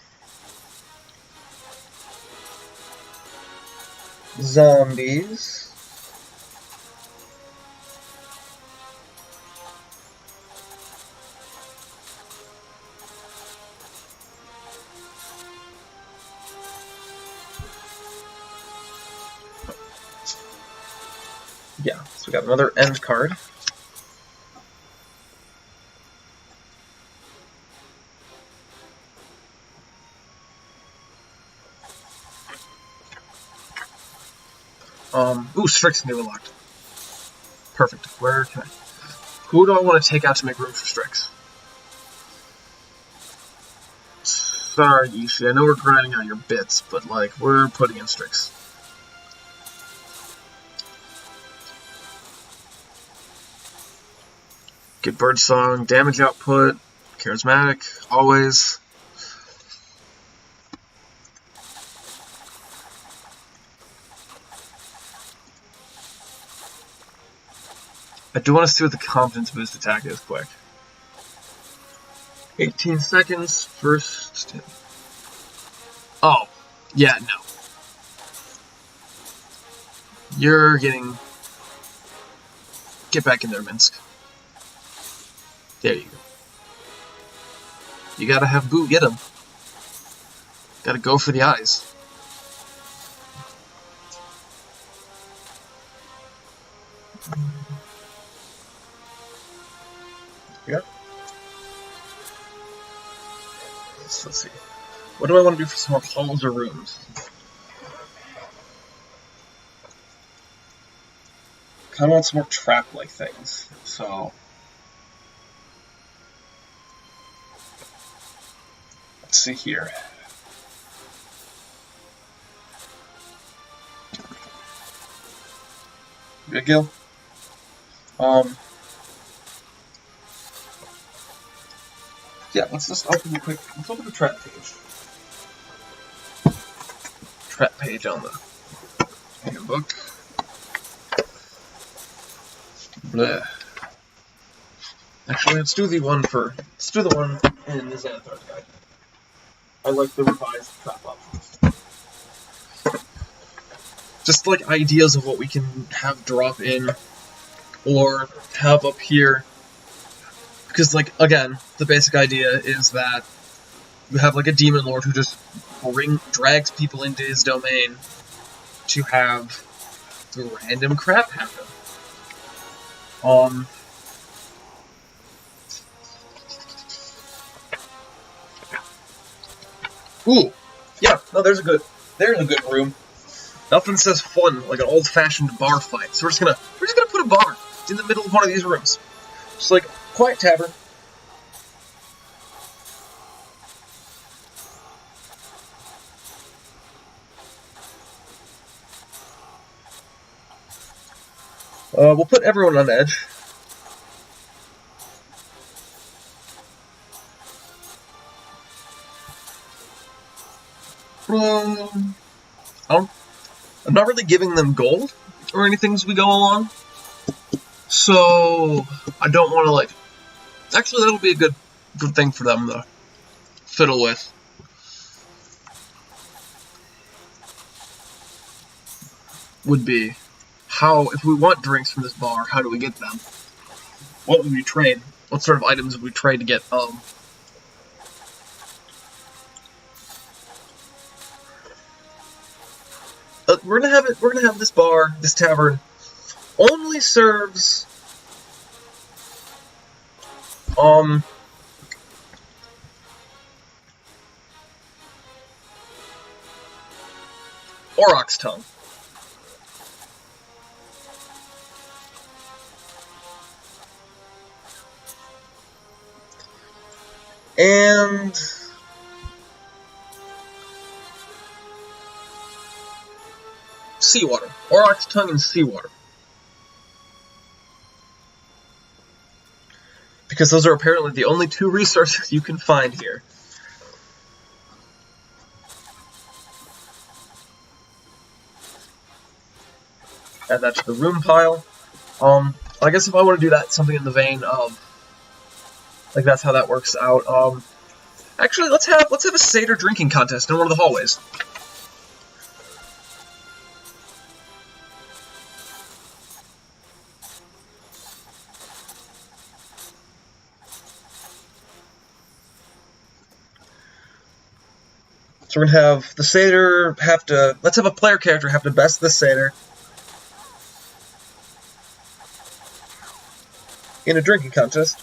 S1: Zombies. Yeah, so we got another end card. Ooh, Strix new unlocked. Perfect. Where can I... Who do I want to take out to make room for Strix? Sorry, Ishi, I know we're grinding out your bits, but, like, we're putting in Strix. Get Birdsong, damage output, charismatic, always. I do want to see what the confidence boost attack is quick. 18 seconds, first... Oh, yeah, no. You're getting... Get back in there, Minsk. There you go. You gotta have Boo get him. Gotta go for the eyes. Yeah. Let's see. What do I want to do for some more halls or rooms? Kind of want some more trap-like things. So let's see here. Good, Gil. Yeah, let's just open let's open the trap page. Trap page on the handbook. Bleh. Actually, let's do the one in the Xanathar guide. I like the revised trap options. Just like ideas of what we can have drop in or have up here. Because, like, again, the basic idea is that you have, like, a demon lord who just drags people into his domain to have the random crap happen. Ooh, yeah, no, there's a good room. Nothing says fun like an old-fashioned bar fight. So we're just gonna put a bar in the middle of one of these rooms, just like quiet tavern. We'll put everyone on edge. I'm not really giving them gold or anything as we go along, so I don't want to, like... Actually, that'll be a good thing for them to fiddle with. Would be, how, if we want drinks from this bar, how do we get them? What would we trade? What sort of items would we trade to get, we're gonna have this bar, this tavern, only serves, Aurochs tongue. And seawater. Aurochs tongue and seawater. Because those are apparently the only two resources you can find here. Add that to the room pile. I guess if I want to do that, something in the vein of, like, that's how that works out. Actually, let's have a satyr drinking contest in one of the hallways. So we're gonna have the satyr let's have a player character have to best the satyr in a drinking contest.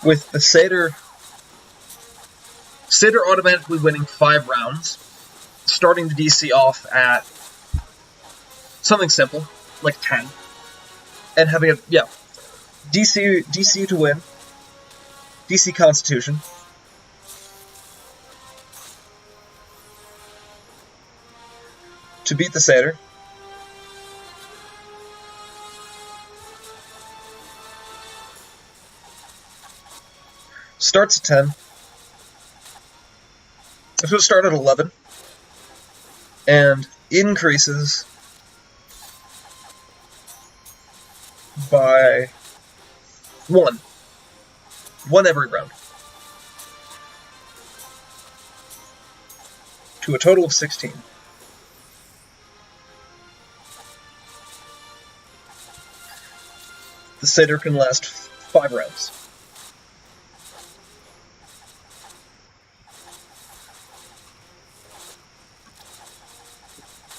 S1: With the satyr automatically winning 5 rounds, starting the DC off at something simple, like 10, and having DC to win, DC Constitution, to beat the satyr, starts at 10. It's going to start at 11. And increases by 1. 1 every round. To a total of 16. The satyr can last 5 rounds.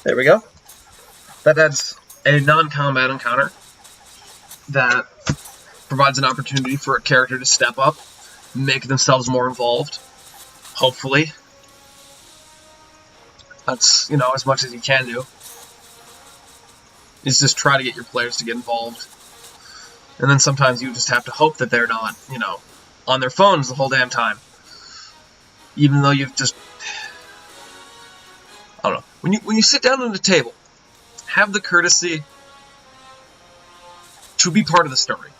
S1: There we go. That adds a non-combat encounter that provides an opportunity for a character to step up, make themselves more involved, hopefully. That's, as much as you can do. Is just try to get your players to get involved. And then sometimes you just have to hope that they're not, on their phones the whole damn time. Even though you've just... I don't know. When you sit down at a table, have the courtesy to be part of the story.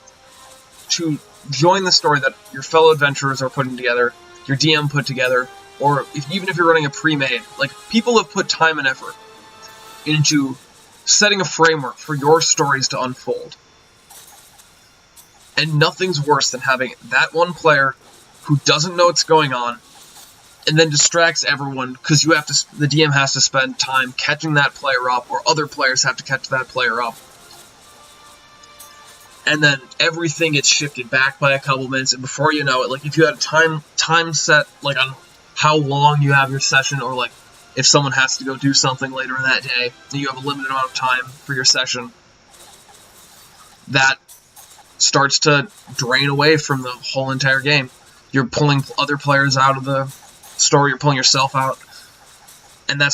S1: To join the story that your fellow adventurers are putting together, your DM put together, or even if you're running a pre-made. Like, people have put time and effort into setting a framework for your stories to unfold. And nothing's worse than having that one player who doesn't know what's going on and then distracts everyone because the DM has to spend time catching that player up, or other players have to catch that player up. And then everything gets shifted back by a couple minutes, and before you know it, like, if you had a time set, like, on how long you have your session, or, like, if someone has to go do something later in that day, and you have a limited amount of time for your session, that starts to drain away from the whole entire game. You're pulling other players out of the story, you're pulling yourself out, and that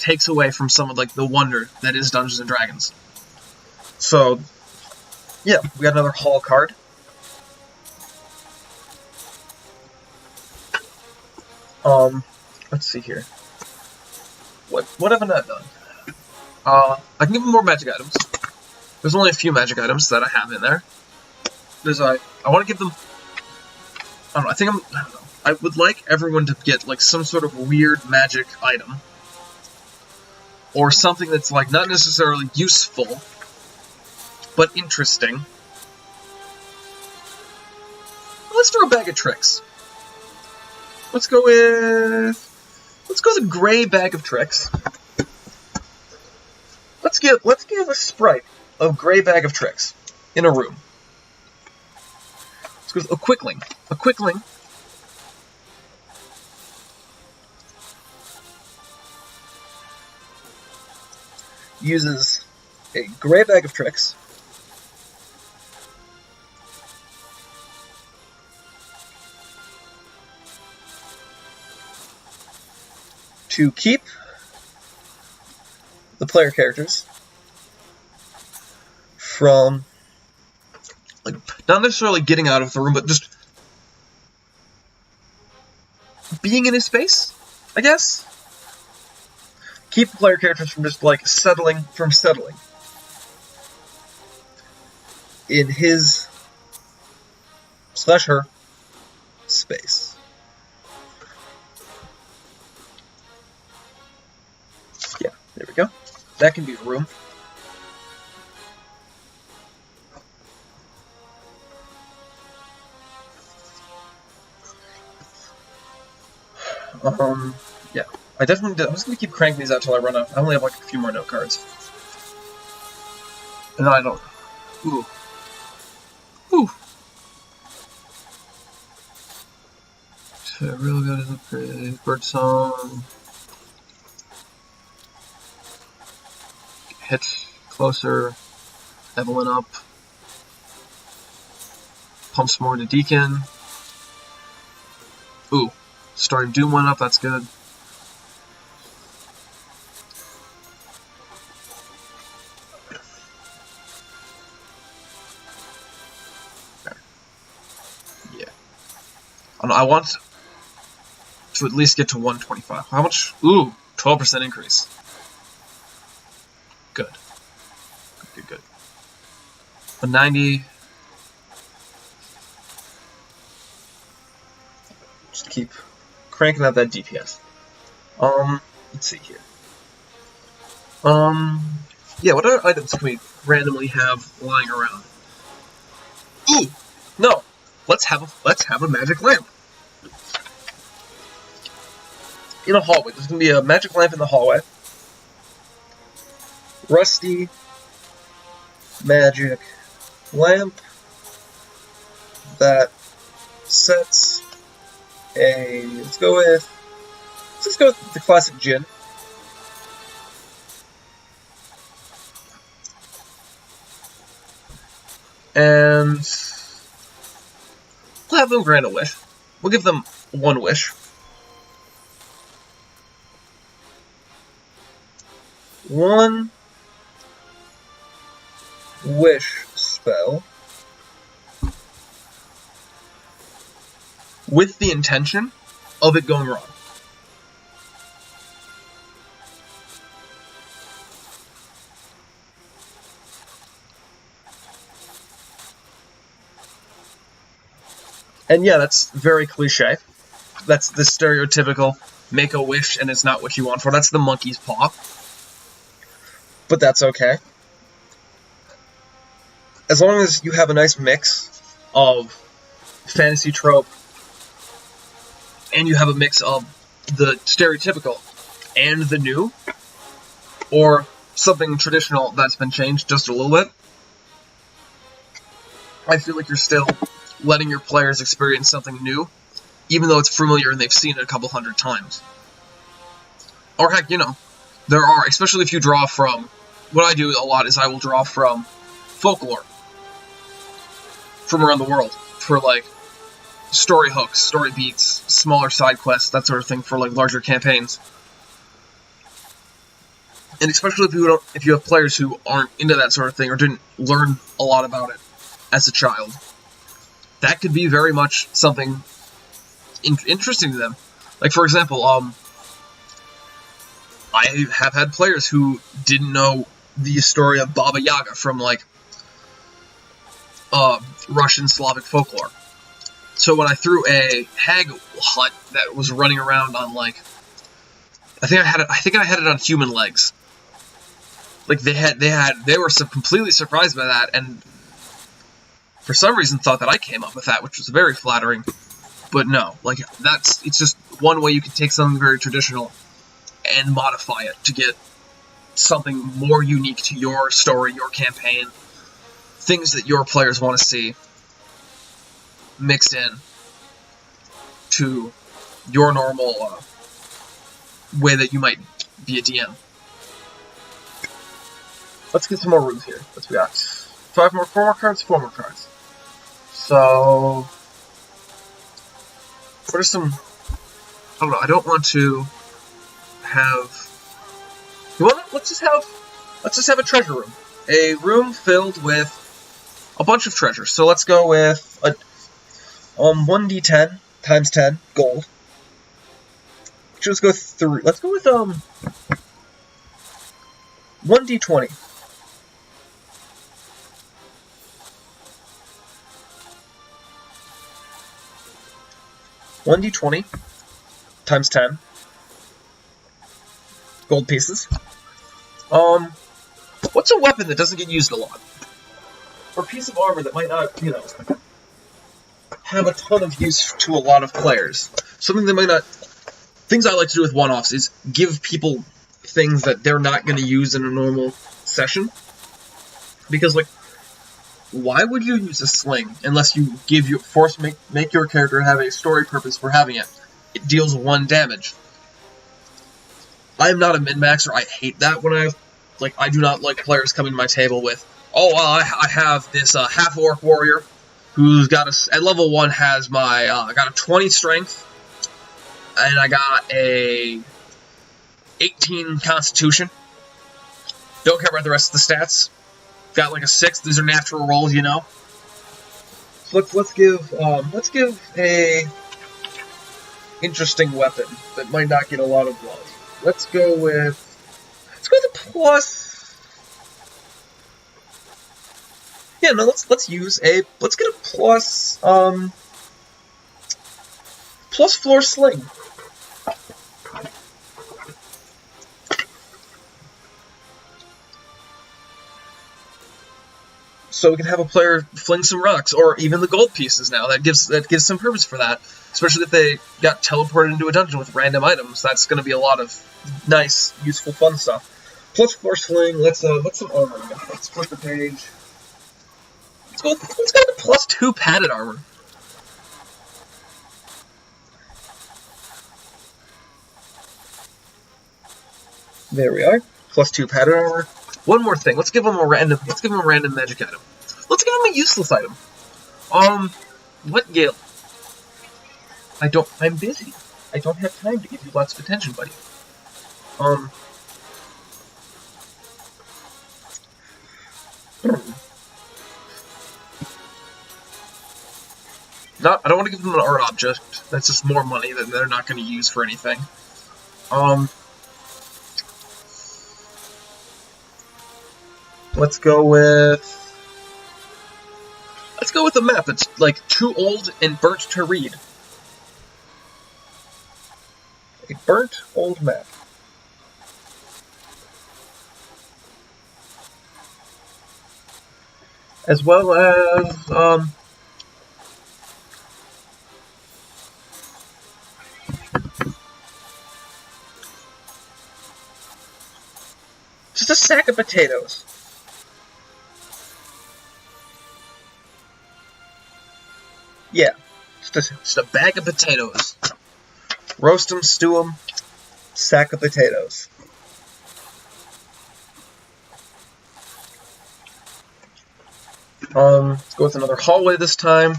S1: takes away from some of, like, the wonder that is Dungeons and Dragons. So, yeah, we got another hall card. Let's see here. What haven't I done? I can give them more magic items. There's only a few magic items that I have in there. I want to give them don't know. I don't know. I would like everyone to get like some sort of weird magic item, or something that's like not necessarily useful, but interesting. Let's do a bag of tricks. Let's go with the gray bag of tricks. Let's give a sprite a gray bag of tricks in a room. Let's go with a quickling. A quickling uses a gray bag of tricks to keep the player characters from, like, not necessarily getting out of the room, but just being in his space, I guess. Keep the player characters from just, like, settling in his / her space. Yeah, there we go. That can be a room. Yeah. I'm just gonna keep cranking these out till I run out. I only have like a few more note cards. And I don't... Ooh. Ooh. So real good as upgrade. Bird song. Hits closer. Evelyn up. Pumps more to Deacon. Ooh. Starting Doom went up, that's good. Yeah. I want to at least get to 125. How much? Ooh, 12% increase. Good. Good. 190. Just keep cranking out that DPS. Let's see here. Yeah, what other items can we randomly have lying around? Ooh, no. Let's have a magic lamp. In a hallway. There's gonna be a magic lamp in the hallway. Rusty magic lamp that sets a... Let's go with the classic gin. And we'll have them grant a wish. We'll give them one wish. One wish spell with the intention of it going wrong. And yeah, that's very cliche. That's the stereotypical make a wish and it's not what you want for. That's the monkey's paw. But that's okay. As long as you have a nice mix of fantasy trope and you have a mix of the stereotypical and the new, or something traditional that's been changed just a little bit, I feel like you're still letting your players experience something new, even though it's familiar and they've seen it a couple hundred times. Or heck, there are, especially if you draw from, what I do a lot is I will draw from folklore from around the world for, like, story hooks, story beats, smaller side quests, that sort of thing for, like, larger campaigns. And especially if you have players who aren't into that sort of thing or didn't learn a lot about it as a child, that could be very much something interesting to them. Like, for example, I have had players who didn't know the story of Baba Yaga from, like, Russian Slavic folklore. So when I threw a hag hut that was running around on like, I think I had it on human legs. Like they were completely surprised by that, and for some reason thought that I came up with that, which was very flattering. But no, like it's just one way you can take something very traditional and modify it to get something more unique to your story, your campaign, things that your players want to see mixed in to your normal way that you might be a DM. Let's get some more rooms here. What's we got? 4 more cards, 4 more cards. So, what are some? I don't know. I don't want to have. Let's just have a treasure room. A room filled with a bunch of treasures. So let's go with a 1d10 times 10 gold. Let's go through. Let's go with 1d20. $1d20 times 10 gold pieces. What's a weapon that doesn't get used a lot? Or a piece of armor that might not, have a ton of use to a lot of players. Something that might not... Things I like to do with one-offs is give people things that they're not going to use in a normal session. Because, like, why would you use a sling unless you make your character have a story purpose for having it? It deals 1 damage. I am not a min-maxer. I hate that when I do not like players coming to my table with, I have this half-orc warrior who's got at level 1 has I got a 20 strength, and I got a 18 constitution. Don't care about the rest of the stats. Got like a 6. These are natural rolls, So let's give a interesting weapon that might not get a lot of love. Let's go with the plus. Yeah, no, let's get a plus plus floor sling. So we can have a player fling some rocks, or even the gold pieces now. That gives some purpose for that. Especially if they got teleported into a dungeon with random items. That's going to be a lot of nice, useful, fun stuff. Plus force sling. Let's some armor. Let's flip the page. Let's go with the plus 2 padded armor. There we are. Plus 2 padded armor. One more thing. Let's give him a random magic item. Let's give him a useless item. What Gale? I'm busy. I don't have time to give you lots of attention, buddy. I don't want to give them an art object. That's just more money that they're not going to use for anything. Let's go with a map that's like too old and burnt to read. A burnt old map. As well as just a sack of potatoes. Yeah, just a bag of potatoes. Roast them, stew them, sack of potatoes. Let's go with another hallway this time.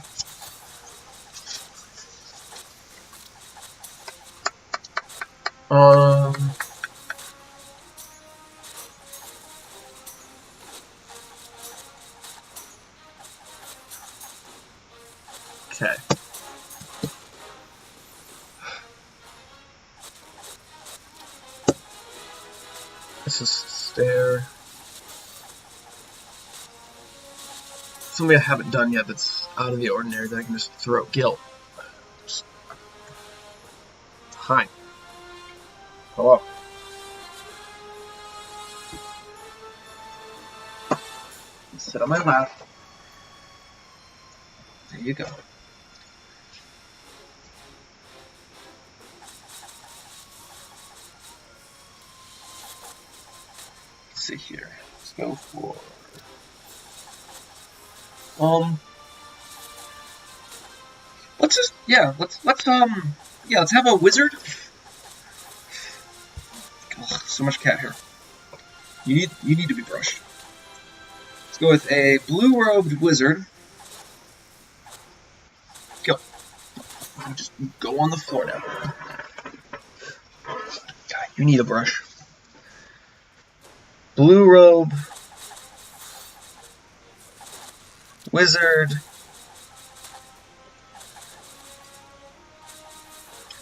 S1: Okay. This is stair. Something I haven't done yet that's out of the ordinary that I can just throw. Gil. Hi. Hello. Sit on my lap. There you go. Let's see here. Let's go for let's have a wizard. Ugh, so much cat hair. You need to be brushed. Let's go with a blue-robed wizard. Go. Just go on the floor now. God, you need a brush. Blue robe. Wizard.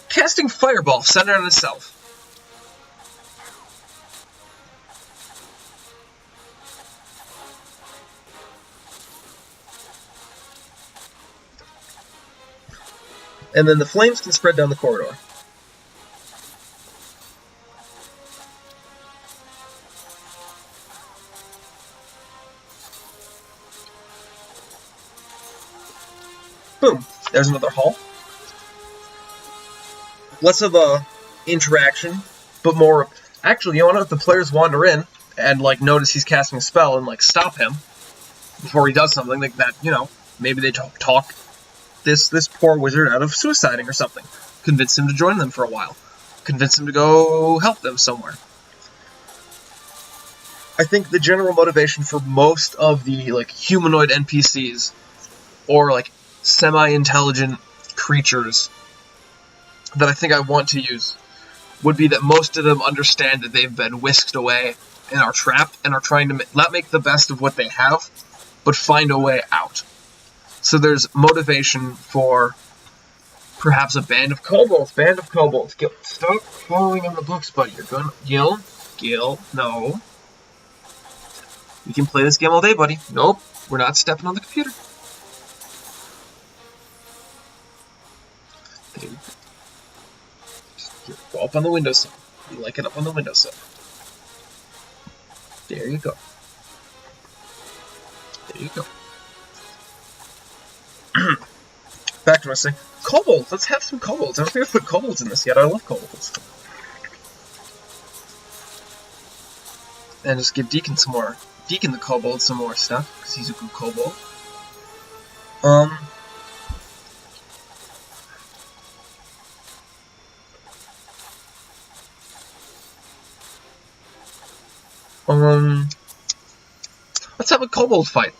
S1: Casting Fireball centered on itself. And then the flames can spread down the corridor. Boom. There's another hall. Less of a interaction, but more... Actually, you know what? If the players wander in and, like, notice he's casting a spell and, like, stop him before he does something like that, you know, maybe they talk this poor wizard out of suiciding or something. Convince him to join them for a while. Convince him to go help them somewhere. I think the general motivation for most of the, like, humanoid NPCs or, like, semi-intelligent creatures that I think I want to use would be that most of them understand that they've been whisked away and are trapped and are trying to not make the best of what they have, but find a way out. So there's motivation for perhaps a band of kobolds. Gil, stop following in the books, buddy. You're going to... Gil, no. We can play this game all day, buddy. Nope, we're not stepping on the computer. There you go. Just go up on the windowsill. You like it up on the windowsill. There you go. There you go. Back to what I was saying. Kobolds! Let's have some kobolds. I don't think I've put kobolds in this yet. I love kobolds. And just give Deacon the kobold some more stuff, because he's a good kobold. Let's have a kobold fight.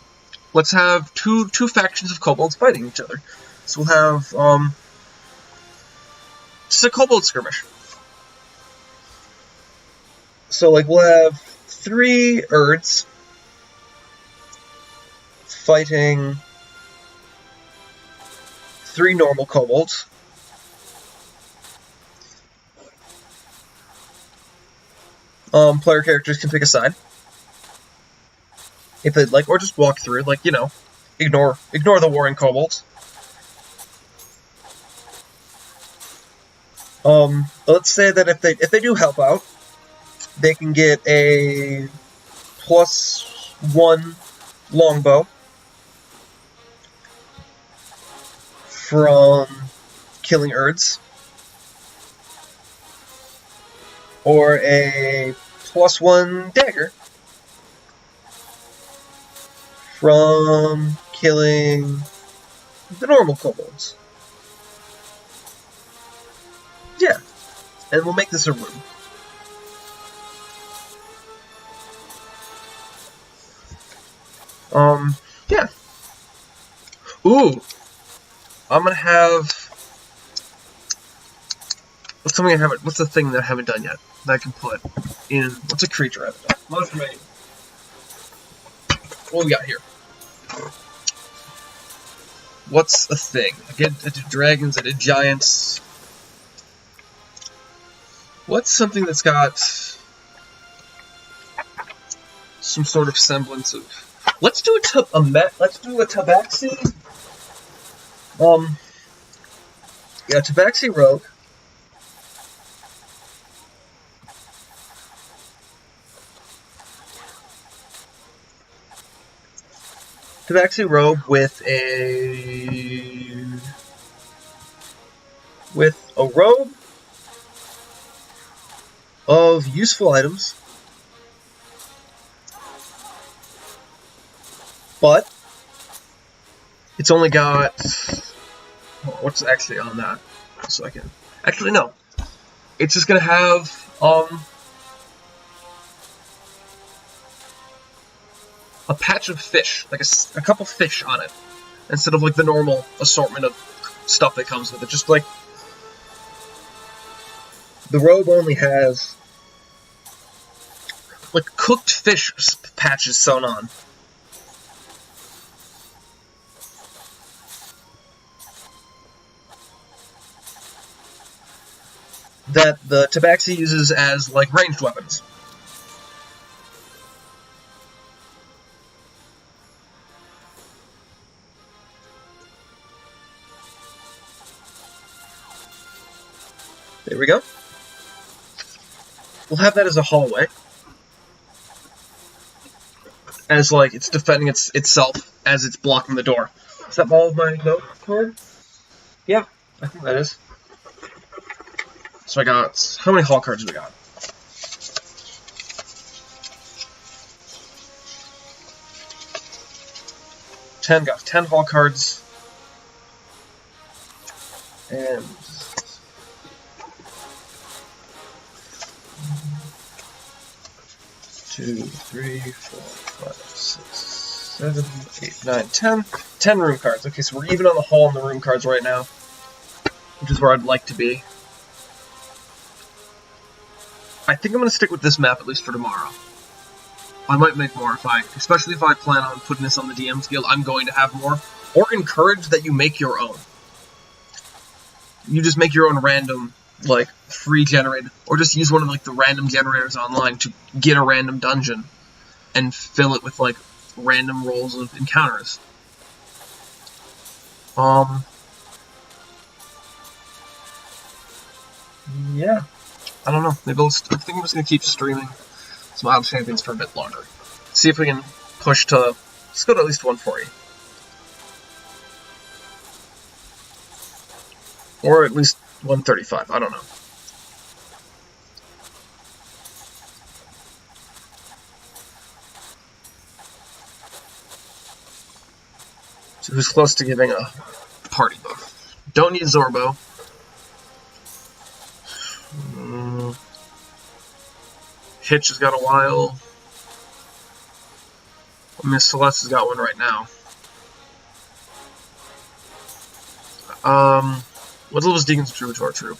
S1: Let's have two factions of kobolds fighting each other. So we'll have, just a kobold skirmish. So, like, we'll have 3 Urds fighting 3 normal kobolds. Player characters can pick a side. If they'd like, or just walk through, like, you know, ignore the warring kobolds. Let's say that if they do help out, they can get a +1 longbow from killing Urds, or a +1 dagger from killing the normal kobolds. Yeah, and we'll make this a room. Yeah. Ooh, I'm gonna have. What's something I haven't? What's the thing that I haven't done yet that I can put in? What's a creature I haven't done? What's remaining? What we got here? What's a thing? I did dragons. I did giants. What's something that's got some sort of semblance of? Let's do a tabaxi. Yeah, tabaxi rogue. Tabaxi robe with a robe of useful items, but it's only got, what's actually on that? So I can, actually no, it's just gonna have a patch of fish, like a couple fish on it, instead of like the normal assortment of stuff that comes with it. Just like the robe only has like cooked fish patches sewn on. That the Tabaxi uses as like ranged weapons. There we go. We'll have that as a hallway. As, like, it's defending itself as it's blocking the door. Is that all of my note card? Yeah, I think that is. So I got... How many hall cards do we got? 10. Got 10 hall cards. And... 2, 3, 4, 5, 6, 7, 8, 9, 10. 10 room cards. Okay, so we're even on the hall and the room cards right now, which is where I'd like to be. I think I'm going to stick with this map at least for tomorrow. I might make more especially if I plan on putting this on the DM's Guild, I'm going to have more. Or encourage that you make your own. You just make your own random, like, free generated, or just use one of, like, the random generators online to get a random dungeon and fill it with, like, random rolls of encounters. Yeah. I don't know. Maybe I think I'm just going to keep streaming some Idle Champions for a bit longer. See if we can push to... Let's go to at least 140. Or at least 135. I don't know. So who's close to giving a party buff? Don't need Zorbo. Hitch has got a while. Miss Celeste has got one right now. What level is Deacon's Troubadour Troop?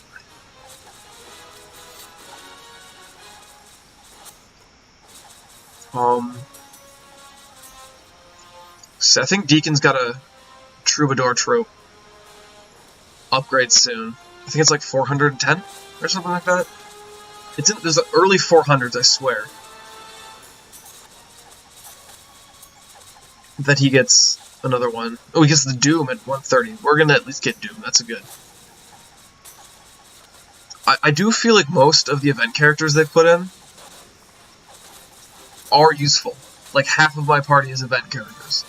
S1: So I think Deacon's got a Troubadour Troop upgrade soon. I think it's like 410 or something like that. There's the early 400s, I swear. That he gets another one. Oh, he gets the Doom at 130. We're gonna at least get Doom. That's a good. I do feel like most of the event characters they put in are useful. Like, half of my party is event characters.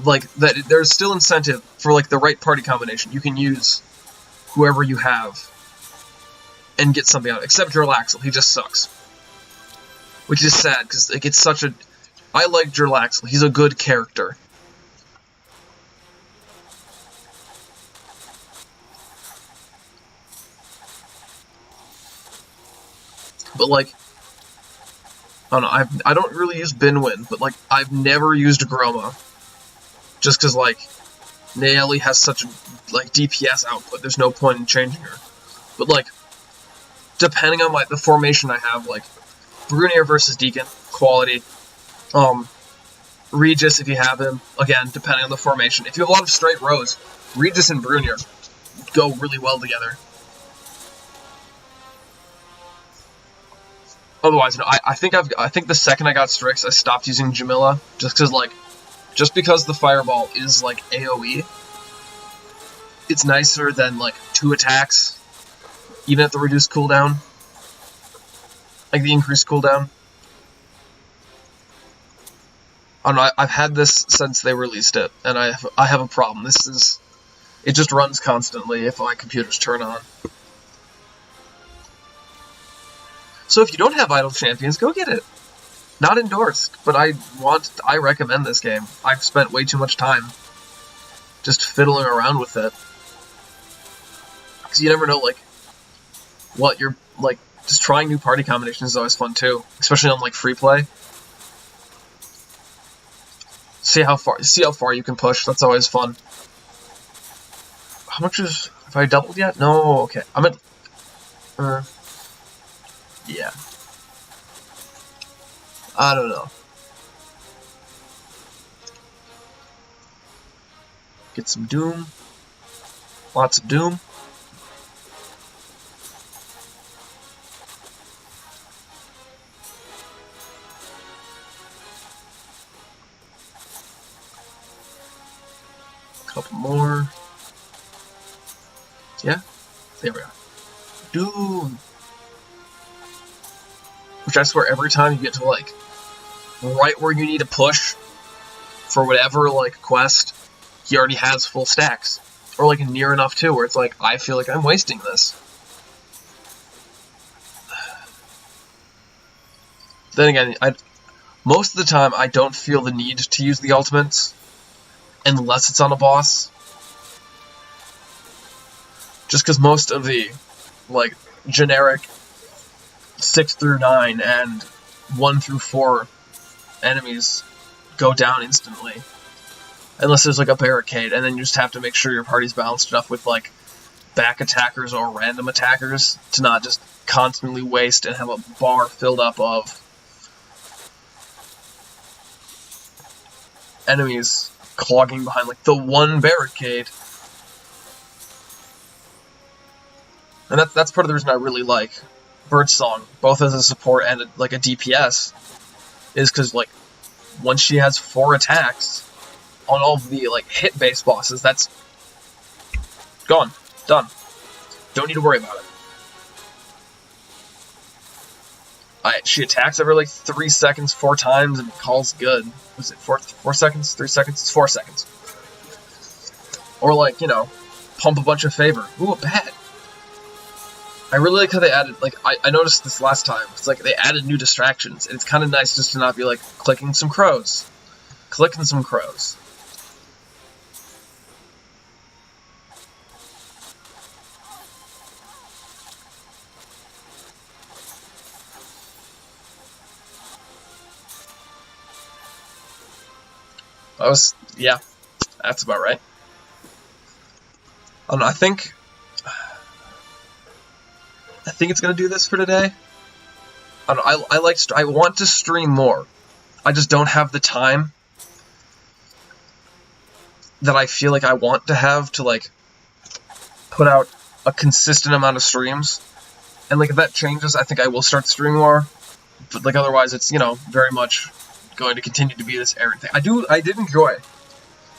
S1: Like, there's still incentive for, like, the right party combination. You can use whoever you have and get something out. Except Gerlaxle, he just sucks. Which is sad, because like, it's such a... I like Gerlaxle, he's a good character. But like... I don't know, I don't really use Binwin, but like, I've never used Groma. Just because, like, Naeli has such a, like, DPS output, there's no point in changing her. But like, depending on the formation I have, like, Brunier versus Deacon, quality. Regis, if you have him, again, depending on the formation. If you have a lot of straight rows, Regis and Brunier go really well together. Otherwise, no, I think the second I got Strix, I stopped using Jamila, just because the Fireball is, like, AoE. It's nicer than, like, 2 attacks, even at the reduced cooldown. Like, the increased cooldown. I don't know, I've had this since they released it, and I have a problem. It just runs constantly if my computers turn on. So if you don't have Idle Champions, go get it. Not endorsed, but I recommend this game. I've spent way too much time just fiddling around with it. Because you never know, like, what you're, like, just trying new party combinations is always fun too. Especially on, like, free play. See how far you can push, that's always fun. How much have I doubled yet? No, okay. I'm at, yeah. I don't know. Get some Doom. Lots of Doom. Couple more. Yeah? There we are. Doom! Which I swear every time you get to, like, right where you need to push for whatever, like, quest, he already has full stacks. Or, like, near enough, too, where it's like, I feel like I'm wasting this. Then again, most of the time, I don't feel the need to use the ultimates, unless it's on a boss. Just because most of the, like, generic 6 through 9 and 1 through 4 enemies go down instantly. Unless there's, like, a barricade, and then you just have to make sure your party's balanced enough with, like, back attackers or random attackers to not just constantly waste and have a bar filled up of enemies clogging behind, like, the one barricade. And that's part of the reason I really like Birdsong, both as a support and like a DPS, is because, like, once she has 4 attacks on all of the, like, hit-based bosses, that's gone. Done. Don't need to worry about it. She attacks every, like, 3 seconds 4 times and calls good. Was it 4 seconds? 3 seconds? It's 4 seconds. Or, like, you know, pump a bunch of favor. Ooh, a bat. I really like how they added, like, I noticed this last time. It's like they added new distractions, and it's kind of nice just to not be like, clicking some crows. Clicking some crows. Yeah, that's about right. I don't know, I think it's gonna do this for today. I don't know, I want to stream more. I just don't have the time that I feel like I want to have to, like, put out a consistent amount of streams. And, like, if that changes, I think I will start streaming more. But, like, otherwise it's, you know, very much going to continue to be this errant thing. I did enjoy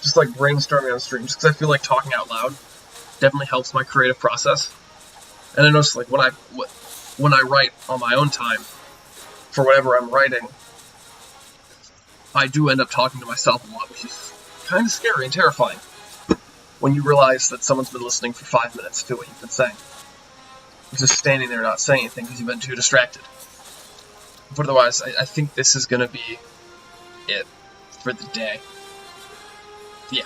S1: just, like, brainstorming on stream, just because I feel like talking out loud definitely helps my creative process. And I noticed, like, when I write on my own time, for whatever I'm writing, I do end up talking to myself a lot, which is kind of scary and terrifying. When you realize that someone's been listening for 5 minutes to what you've been saying. Just standing there not saying anything because you've been too distracted. But otherwise, I think this is going to be it for the day. Yeah.